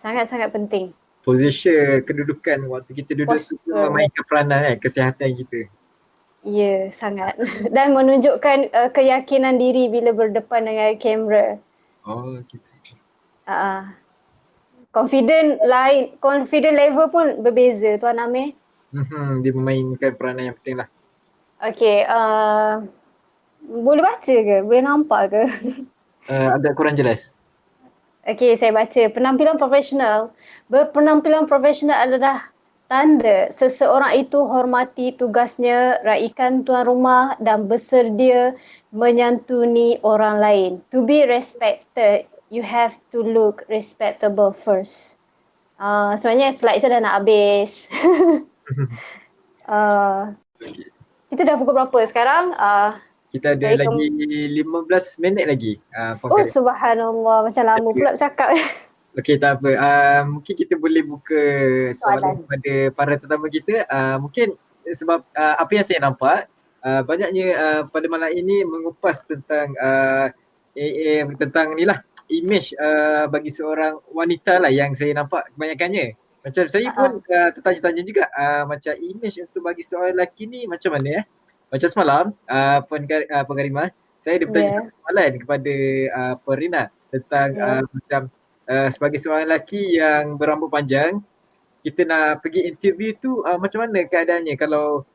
Sangat-sangat penting. Position kedudukan waktu kita duduk tu memainkan peranan kesihatan kita. Ya, sangat. Dan menunjukkan keyakinan diri bila berdepan dengan kamera. Oh, kita. Confident level pun berbeza Tuan Amir. Dia memainkan peranan yang penting lah. Okey, boleh baca ke? Boleh nampak ke? Agak kurang jelas. Okey, saya baca. Berpenampilan profesional adalah tanda seseorang itu hormati tugasnya, raikan tuan rumah dan bersedia menyantuni orang lain. To be respected, you have to look respectable first. Sebenarnya slide saya dah nak habis. Kita dah pukul berapa sekarang? Kita ada lagi 15 minit lagi. Subhanallah. Macam lama pula bercakap. Okey, tak apa. Mungkin kita boleh buka soalan kepada para tetamu kita. Mungkin sebab apa yang saya nampak, banyaknya pada malam ini mengupas tentang tentang ni lah, image bagi seorang wanita lah yang saya nampak kebanyakannya. Macam saya pun tertanya-tanya juga macam image untuk bagi seorang lelaki ni macam mana Macam semalam Puan Karimah, saya ada bertanya satu soalan kepada Puan Rina tentang macam sebagai seorang lelaki yang berambut panjang, kita nak pergi interview tu macam mana keadaannya kalau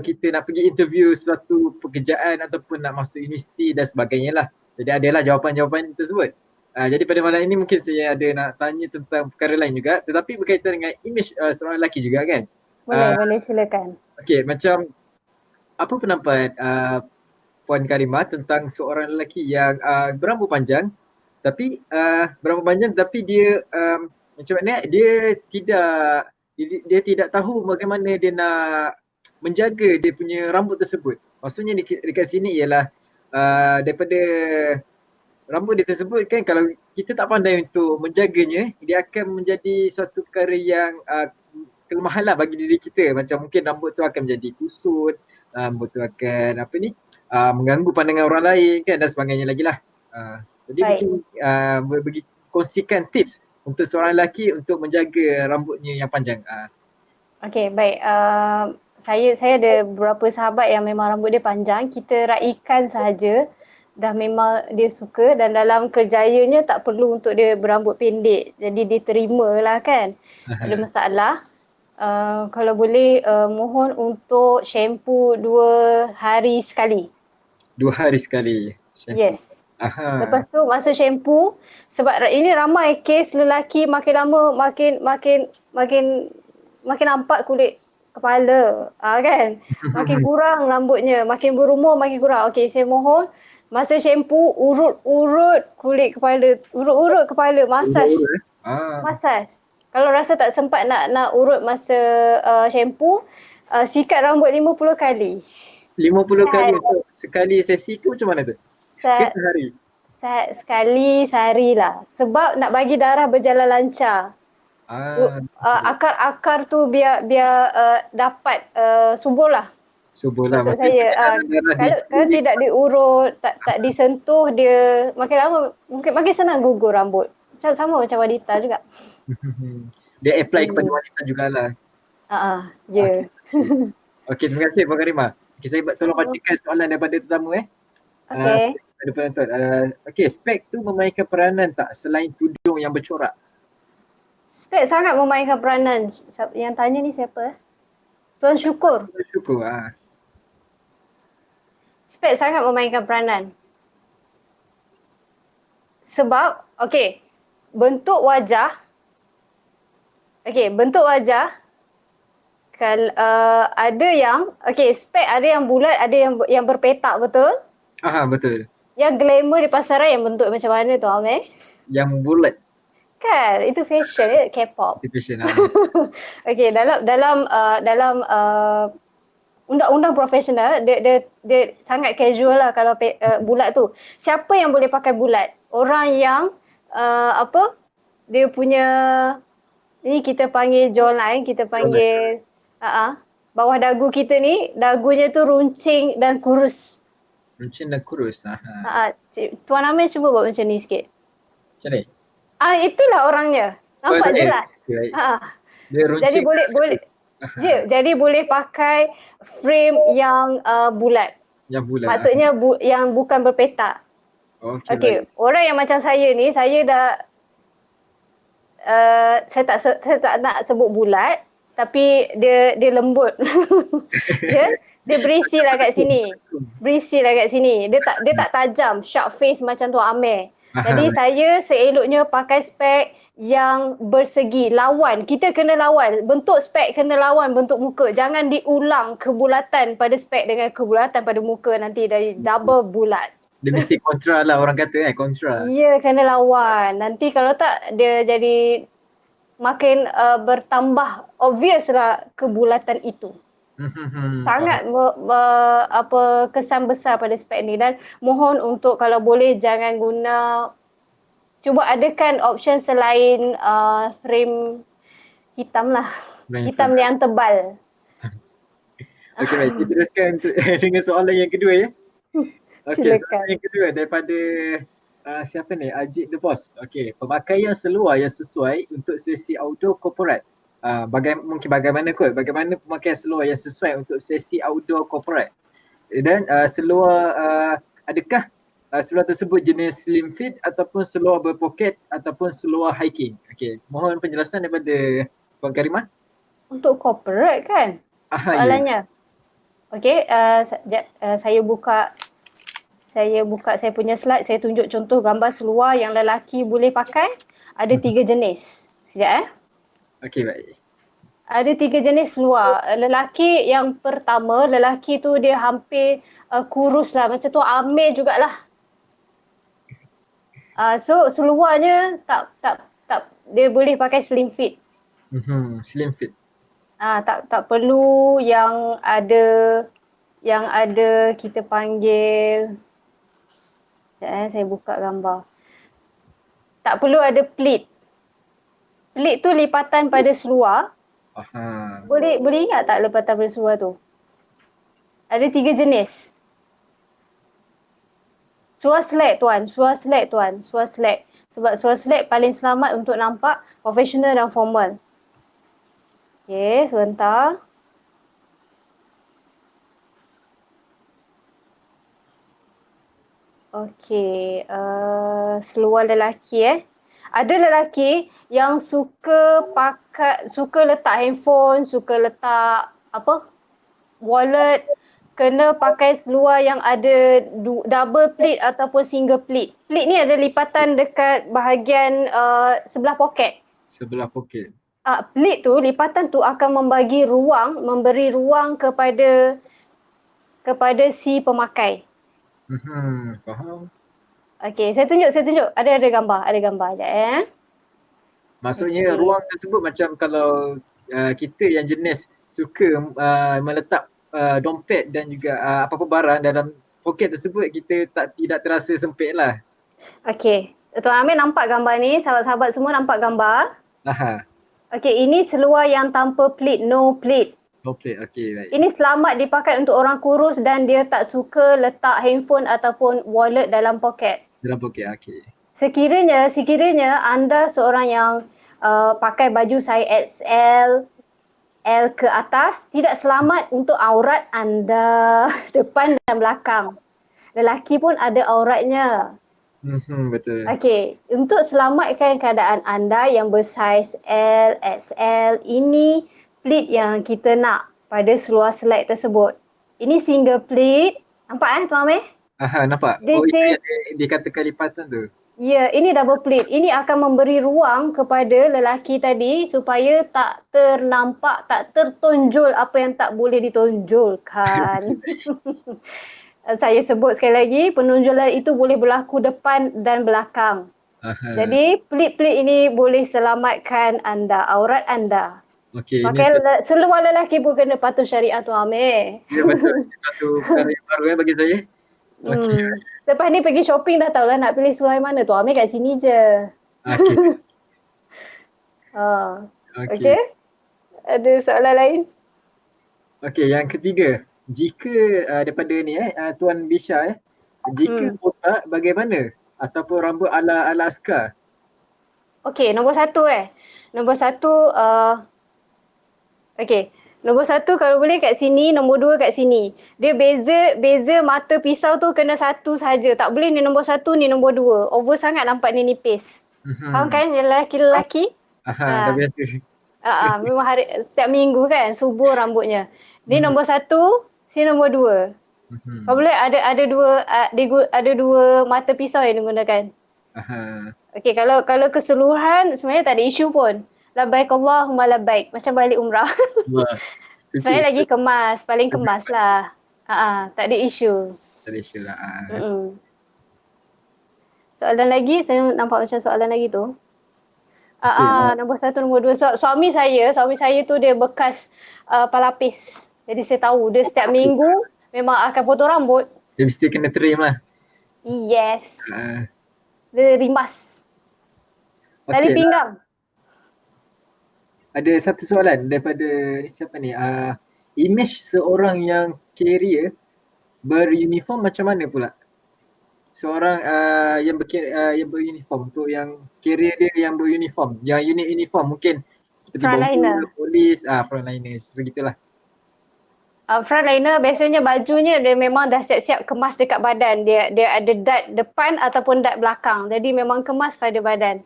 kita nak pergi interview suatu pekerjaan ataupun nak masuk universiti dan sebagainya lah. Jadi adalah jawapan-jawapan tersebut. Jadi pada malam ini mungkin saya ada nak tanya tentang perkara lain juga, tetapi berkaitan dengan image seorang lelaki juga kan. Boleh silakan. Okey, macam apa pendapat Puan Karimah tentang seorang lelaki yang berambut panjang tapi dia macam mana dia tidak tahu bagaimana dia nak menjaga dia punya rambut tersebut. Maksudnya dekat sini ialah daripada rambut dia tersebut kan, kalau kita tak pandai untuk menjaganya, dia akan menjadi suatu perkara yang kelemahan lah bagi diri kita. Macam mungkin rambut tu akan menjadi kusut, rambut tu akan mengganggu pandangan orang lain kan dan sebagainya lagi lah. Jadi mungkin bagi kongsikan tips untuk seorang lelaki untuk menjaga rambutnya yang panjang. Okey, baik. Saya ada beberapa sahabat yang memang rambut dia panjang. Kita raikan sahaja. Dah memang dia suka dan dalam kerjayanya tak perlu untuk dia berambut pendek. Jadi dia terima lah kan. Tak ada masalah. Kalau boleh mohon untuk shampoo 2 hari sekali. 2 hari sekali? Shampoo. Yes. Lepas tu masa shampoo, sebab ini ramai kes lelaki makin lama makin nampak kulit kepala kan. Makin kurang rambutnya, makin berumur makin kurang. Okey, saya mohon Masa shampoo, urut-urut kulit kepala, urut-urut kepala, masaj. Urut, eh? Masaj. Kalau rasa tak sempat nak urut masa shampoo, sikat rambut 50 kali. 50 kali untuk sekali sesi tu macam mana tu? Ke sehari? Sekali sehari lah. Sebab nak bagi darah berjalan lancar. Akar-akar tu biar dapat subur lah. Subur lah. Maksud saya, kalau tidak diurut, tak disentuh, dia makin lama mungkin makin senang gugur rambut. Sama macam wanita juga. Dia apply kepada wanita jugalah. Ya. Okey, terima kasih Puan Karimah. Okey, saya tolong bacakan soalan daripada tetamu Okey. Daripada penonton. Okey, spek tu memainkan peranan tak selain tudung yang bercorak? Spek sangat memainkan peranan. Yang tanya ni siapa? Tuan Syukur. Syukur. Spek sangat memainkan peranan. Sebab, bentuk wajah. Bentuk wajah. Kalau ada yang, spek ada yang bulat, ada yang berpetak, betul? Betul. Yang glamour di pasaran yang bentuk macam mana tu, Amir? Yang bulat. Kan, itu fashion, K-pop. Itu fashion. Dalam undang-undang profesional, dia sangat casual lah kalau bulat tu. Siapa yang boleh pakai bulat? Orang yang dia punya, ni kita panggil jawline, kita panggil bawah dagu kita ni, dagunya tu runcing dan kurus. Runcing dan kurus. Tuan Amir cuba buat macam ni sikit. Macam ni? Itulah orangnya. Nampak jelas. Dia runcing. Jadi boleh pakai frame yang bulat. Yang bulat. Maksudnya yang bukan berpetak. Okey. Orang yang macam saya ni, saya dah saya tak nak sebut bulat, tapi dia lembut. dia berisi lah kat sini. Dia tak tajam, sharp face macam Tuan Amir. Jadi saya seeloknya pakai spek yang bersegi, lawan. Kita kena lawan. Bentuk spek kena lawan bentuk muka. Jangan diulang kebulatan pada spek dengan kebulatan pada muka, nanti dari double bulat. Dia mesti kontra lah, orang kata kontra. Ya, kena lawan. Nanti kalau tak, dia jadi makin bertambah obvious lah kebulatan itu. Sangat kesan besar pada spek ni, dan mohon untuk kalau boleh jangan guna, cuba adakan option selain frame hitam lah. Hitam yang tebal. Okey, baik. Kita teruskan dengan soalan yang kedua ya. Okey, soalan yang kedua daripada siapa ni? Ajit The Boss. Okey, pemakaian seluar yang sesuai untuk sesi outdoor corporate. Bagaimana pemakaian seluar yang sesuai untuk sesi outdoor corporate, dan seluar adakah seluar tersebut jenis slim fit ataupun seluar berpoket ataupun seluar hiking? Okey, mohon penjelasan daripada Puan Karimah. Untuk corporate kan soalannya? Okey, saya buka saya punya slide, saya tunjuk contoh gambar seluar yang lelaki boleh pakai. Ada 3 jenis. Sekejap Okey, baik. Ada 3 jenis seluar. Lelaki yang pertama, lelaki tu dia hampir kurus lah. Macam tu Amir jugalah. So seluarnya tak dia boleh pakai slim fit. Slim fit. Tak perlu yang ada kita panggil. Sekejap saya buka gambar. Tak perlu ada pleat. Pleat tu lipatan pada seluar. Boleh ingat tak lipatan pada seluar tu? Ada 3 jenis. Seluar slack tuan. Seluar slack. Sebab seluar slack paling selamat untuk nampak profesional dan formal. Okey, sebentar. Okey, seluar lelaki Ada lelaki yang suka letak handphone, suka letak wallet, kena pakai seluar yang ada double pleat ataupun single pleat. Pleat ni ada lipatan dekat bahagian sebelah poket. Sebelah poket. Pleat tu, lipatan tu akan memberi ruang kepada si pemakai. Faham. Okey, saya tunjuk. Ada gambar sekejap. Maksudnya Okey. ruang tersebut macam kalau kita yang jenis suka meletak dompet dan juga apa-apa barang dalam poket tersebut, kita tidak terasa sempit lah. Okey. Tuan Amir nampak gambar ni, sahabat-sahabat semua nampak gambar. Aha. Okey, ini seluar yang tanpa pleat, no pleat. Dompet, okey baik. Ini selamat dipakai untuk orang kurus dan dia tak suka letak handphone ataupun wallet dalam poket. Dalam poket, okey. Sekiranya anda seorang yang pakai baju saiz XL, L ke atas, tidak selamat untuk aurat anda depan dan belakang. Lelaki pun ada auratnya. Betul. Okey, untuk selamatkan keadaan anda yang bersaiz L, XL, ini pleat yang kita nak pada seluar select tersebut. Ini single pleat. Nampak Tuan Amir? Aha, nampak. This Itu is- yang dikatakan lipatan tu. Ya, ini double pleat. Ini akan memberi ruang kepada lelaki tadi supaya tak ternampak, tak tertonjol apa yang tak boleh ditonjolkan. Saya sebut sekali lagi, penonjolan itu boleh berlaku depan dan belakang. Aha. Jadi, pleat-pleat ini boleh selamatkan anda, aurat anda. Okey, ini Pakai seluar lelaki pun kena patuh syariat Tuan Amir. ya betul. Ini satu perkara yang baru bagi saya. Okey. Lepas ni pergi shopping dah tahulah nak pilih seluar yang mana. Tuan Amir kat sini je. Okey. Okey. Okay. Ada soalan lain? Okey, yang ketiga. Jika daripada ni Tuan Bisha jika botak bagaimana? Ataupun rambut ala askar? Okey, nombor satu Nombor satu, okey. Nombor satu kalau boleh kat sini, nombor dua kat sini. Dia beza mata pisau tu kena satu saja. Tak boleh ni nombor satu, ni nombor dua. Over sangat nampak ni nipis. Faham kan lelaki-lelaki? Aha, dah biasa. Memang setiap minggu kan subuh rambutnya. Ni nombor satu, sini nombor dua. Kalau boleh ada dua mata pisau yang digunakan. Okey, kalau keseluruhan sebenarnya tak ada isu pun. Labbaik Allahumma labbaik. Macam balik umrah. Sebenarnya lagi kemas, paling kemas lah. Tak ada isu. Tak ada isu lah. Soalan lagi, saya nampak macam soalan lagi tu. Nombor satu, nombor dua. Suami saya tu dia bekas pelapis. Jadi saya tahu dia setiap minggu memang akan potong rambut. Dia mesti kena trim lah. Yes. Dia rimas. Tali pinggang. Ada satu soalan daripada siapa ni? Image seorang yang carrier beruniform macam mana pula? Seorang yang beruniform, untuk yang carrier dia yang beruniform, yang unit uniform mungkin seperti frontliner, polis, frontliner, begitulah. Frontliner biasanya bajunya dia memang dah siap-siap kemas dekat badan. Dia ada dart depan ataupun dart belakang. Jadi memang kemas pada badan.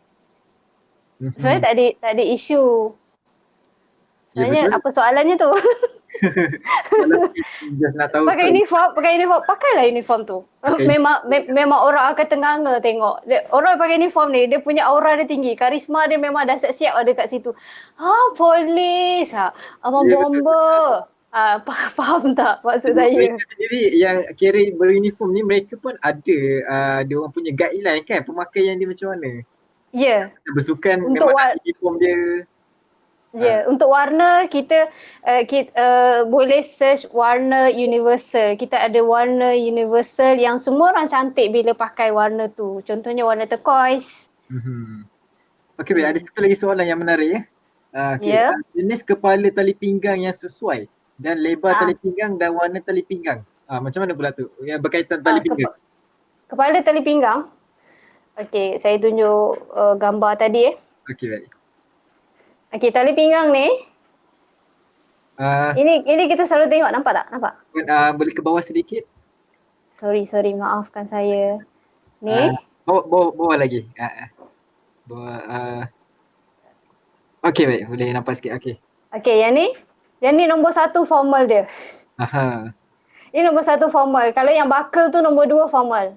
Sebenarnya tak ada isu. Sebenarnya apa soalannya tu? Just nak tahu pakai uniform, pakailah uniform tu. Memang orang akan tenganga tengok. Orang pakai uniform ni, dia punya aura dia tinggi. Karisma dia memang dah siap-siap ada kat situ. Polis. Abang bomba. Faham tak maksud saya? Mereka sendiri yang carry beruniform ni, mereka pun ada dia orang punya guideline kan, pemakaian dia macam mana? Ya. Bersukan untuk memang uniform dia. Ya, untuk warna kita boleh search warna universal. Kita ada warna universal yang semua orang cantik bila pakai warna tu. Contohnya warna turquoise. Okey, baik. Ada satu lagi soalan yang menarik jenis kepala tali pinggang yang sesuai dan lebar tali pinggang dan warna tali pinggang. Macam mana pula tu? Yang berkaitan tali pinggang. Kepala tali pinggang. Okey, saya tunjuk gambar tadi Okey, baik. Okey, tali pinggang ni. Ini kita selalu tengok, nampak tak? Nampak? Boleh ke bawah sedikit? Sorry, maafkan saya. Ni. Bawah lagi. Bawah. Okey, baik. Boleh nampak sikit. Okey. Okey, yang ni nombor satu formal dia. Ini nombor satu formal. Kalau yang buckle tu nombor dua formal.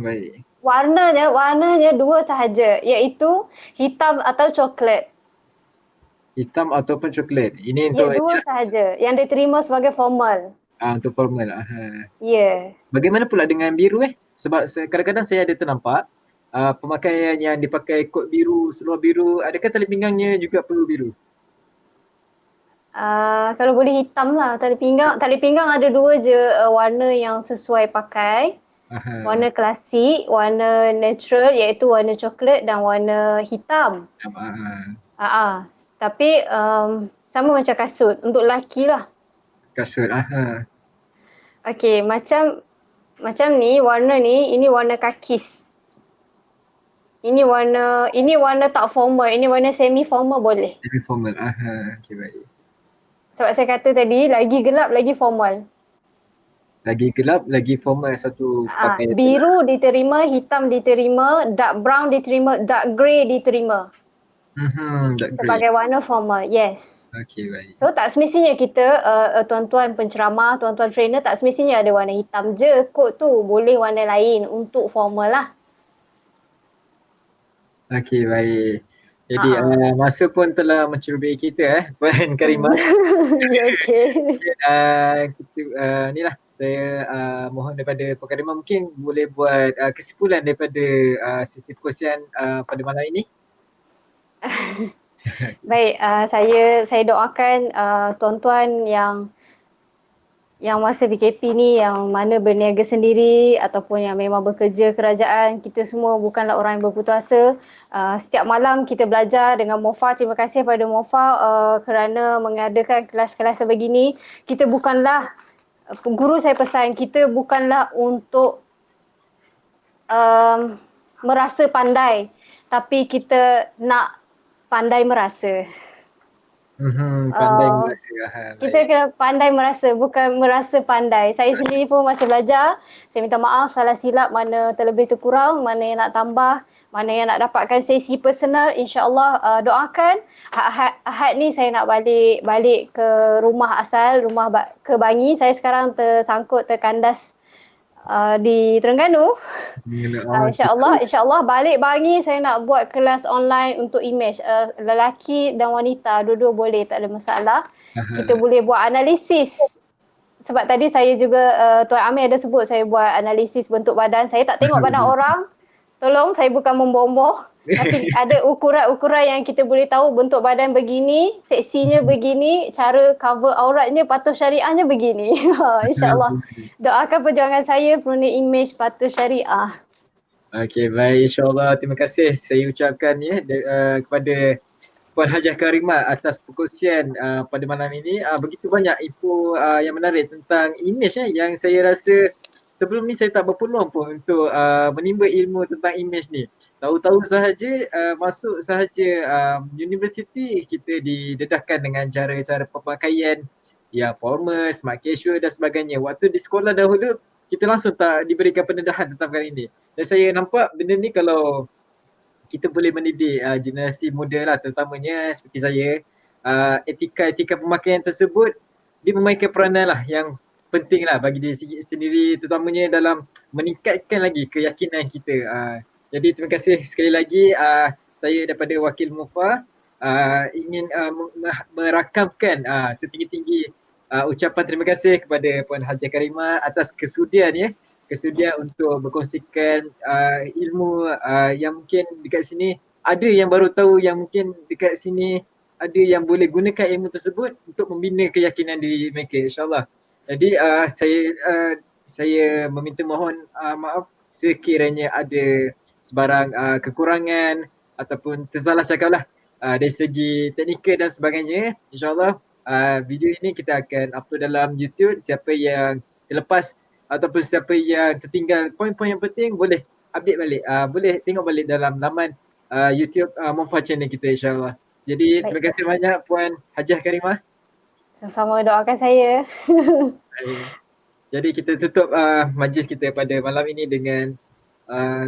Baik. Warnanya dua sahaja, iaitu hitam atau coklat. Hitam ataupun coklat. Ini untuk dua sahaja yang diterima sebagai formal. Untuk formal. Ya. Bagaimana pula dengan biru Sebab kadang-kadang saya ada ternampak pemakaian yang dipakai kot biru, seluar biru, adakah tali pinggangnya juga perlu biru? Kalau boleh hitam lah tali pinggang. Tali pinggang ada dua je warna yang sesuai pakai. Warna klasik, warna natural iaitu warna coklat dan warna hitam. Tapi sama macam kasut untuk lelaki lah. Kasut. Okey, macam ni warna ni, ini warna kakis. Ini warna tak formal, ini warna semi formal boleh. Semi formal. Okay, baik. Sebab saya kata tadi lagi gelap lagi formal. Lagi gelap, lagi formal satu pakaian. Biru diterima, hitam diterima, dark brown diterima, dark grey diterima. Dark grey. Sebagai warna formal, yes. Okay, baik. So tak semestinya kita tuan-tuan penceramah, tuan-tuan trainer tak semestinya ada warna hitam je kot tu. Boleh warna lain untuk formal lah. Okay, baik. Jadi masa pun telah mencerobohi kita Puan Karimah. Okay. Kita ni lah saya mohon daripada Puan Karimah mungkin boleh buat kesimpulan daripada sesi perkongsian pada malam ini. Baik, saya doakan tuan-tuan yang masa PKP ni yang mana berniaga sendiri ataupun yang memang bekerja kerajaan, kita semua bukanlah orang yang berputus asa. Setiap malam kita belajar dengan Mofa. Terima kasih pada Mofa kerana mengadakan kelas-kelas sebegini. Kita bukanlah, guru saya pesan, kita bukanlah untuk merasa pandai, tapi kita nak pandai merasa. Pandai merasa. Kita kena pandai merasa, bukan merasa pandai. Saya sendiri pun masa belajar, saya minta maaf salah silap mana terlebih terkurang, mana yang nak tambah, mana yang nak dapatkan sesi personal. InsyaAllah doakan Ahad ni saya nak balik ke rumah asal, ke Bangi. Saya sekarang terkandas di Terengganu. InsyaAllah balik Bangi saya nak buat kelas online untuk image. Lelaki dan wanita dua-dua boleh, tak ada masalah. Kita boleh buat analisis. Sebab tadi saya juga, Tuan Amir ada sebut saya buat analisis bentuk badan. Saya tak tengok badan orang. Tolong, saya bukan membomboh. Tapi ada ukuran-ukuran yang kita boleh tahu bentuk badan begini, seksinya begini, cara cover auratnya, patuh syariahnya begini. InsyaAllah. Doakan perjuangan saya penuh image patuh syariah. Okey, baik, insyaAllah. Terima kasih saya ucapkan kepada Puan Hajah Karimah atas perkongsian pada malam ini. Begitu banyak info yang menarik tentang image yang saya rasa sebelum ni saya tak berpeluang pun untuk menimba ilmu tentang image ni. Tahu-tahu sahaja masuk sahaja universiti kita didedahkan dengan cara-cara pemakaian yang formal, smart casual dan sebagainya. Waktu di sekolah dahulu kita langsung tak diberikan pendedahan tentang perkara ini. Dan saya nampak benda ni kalau kita boleh mendidik generasi muda lah terutamanya seperti saya, etika-etika pemakaian tersebut dia memainkan peranan lah yang penting lah bagi diri sendiri terutamanya dalam meningkatkan lagi keyakinan kita. Jadi terima kasih sekali lagi saya daripada Wakil Mofa ingin merakamkan setinggi-tinggi ucapan terima kasih kepada Puan Hajah Karimah atas kesudian untuk berkongsikan ilmu yang mungkin dekat sini ada yang baru tahu, yang mungkin dekat sini ada yang boleh gunakan ilmu tersebut untuk membina keyakinan diri mereka, insyaAllah. Jadi saya meminta mohon maaf sekiranya ada sebarang kekurangan ataupun tersalah cakap lah dari segi teknikal dan sebagainya. InsyaAllah video ini kita akan upload dalam YouTube. Siapa yang terlepas ataupun siapa yang tertinggal poin-poin yang penting boleh update balik, boleh tengok balik dalam laman YouTube Mofa channel kita, insyaAllah. Jadi terima kasih banyak Puan Hajah Karimah. Sama doakan saya. Jadi kita tutup majlis kita pada malam ini dengan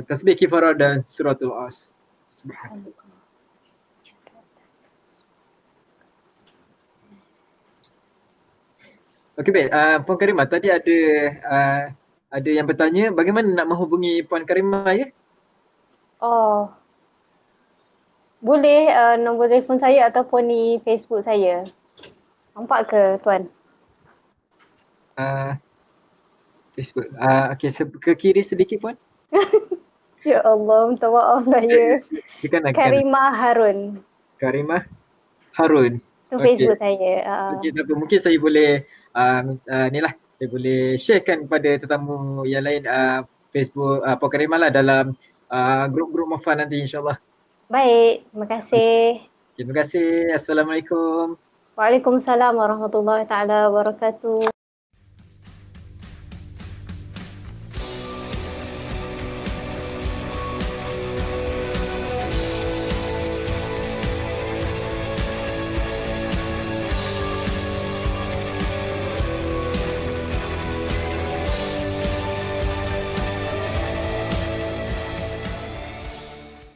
tasbih kifarah dan suratul as. Subhanallah. Okey baik, Puan Karimah tadi ada yang bertanya bagaimana nak menghubungi Puan Karimah ya? Oh. Boleh nombor telefon saya ataupun ni Facebook saya. Nampak ke tuan? Facebook. Okey, ke kiri sedikit puan. Ya Allah, minta maaf saya. Di kanan, ke kanan. Karimah Harun. Karimah Harun. Tu Okey. Facebook saya. Okey, tak apa. Mungkin saya boleh ni lah, saya boleh sharekan kepada tetamu yang lain Facebook Puan Karimah lah dalam grup-grup Mafan nanti insyaAllah. Baik, terima kasih. Terima kasih. Assalamualaikum. Waalaikumsalam warahmatullahi taala wabarakatuh.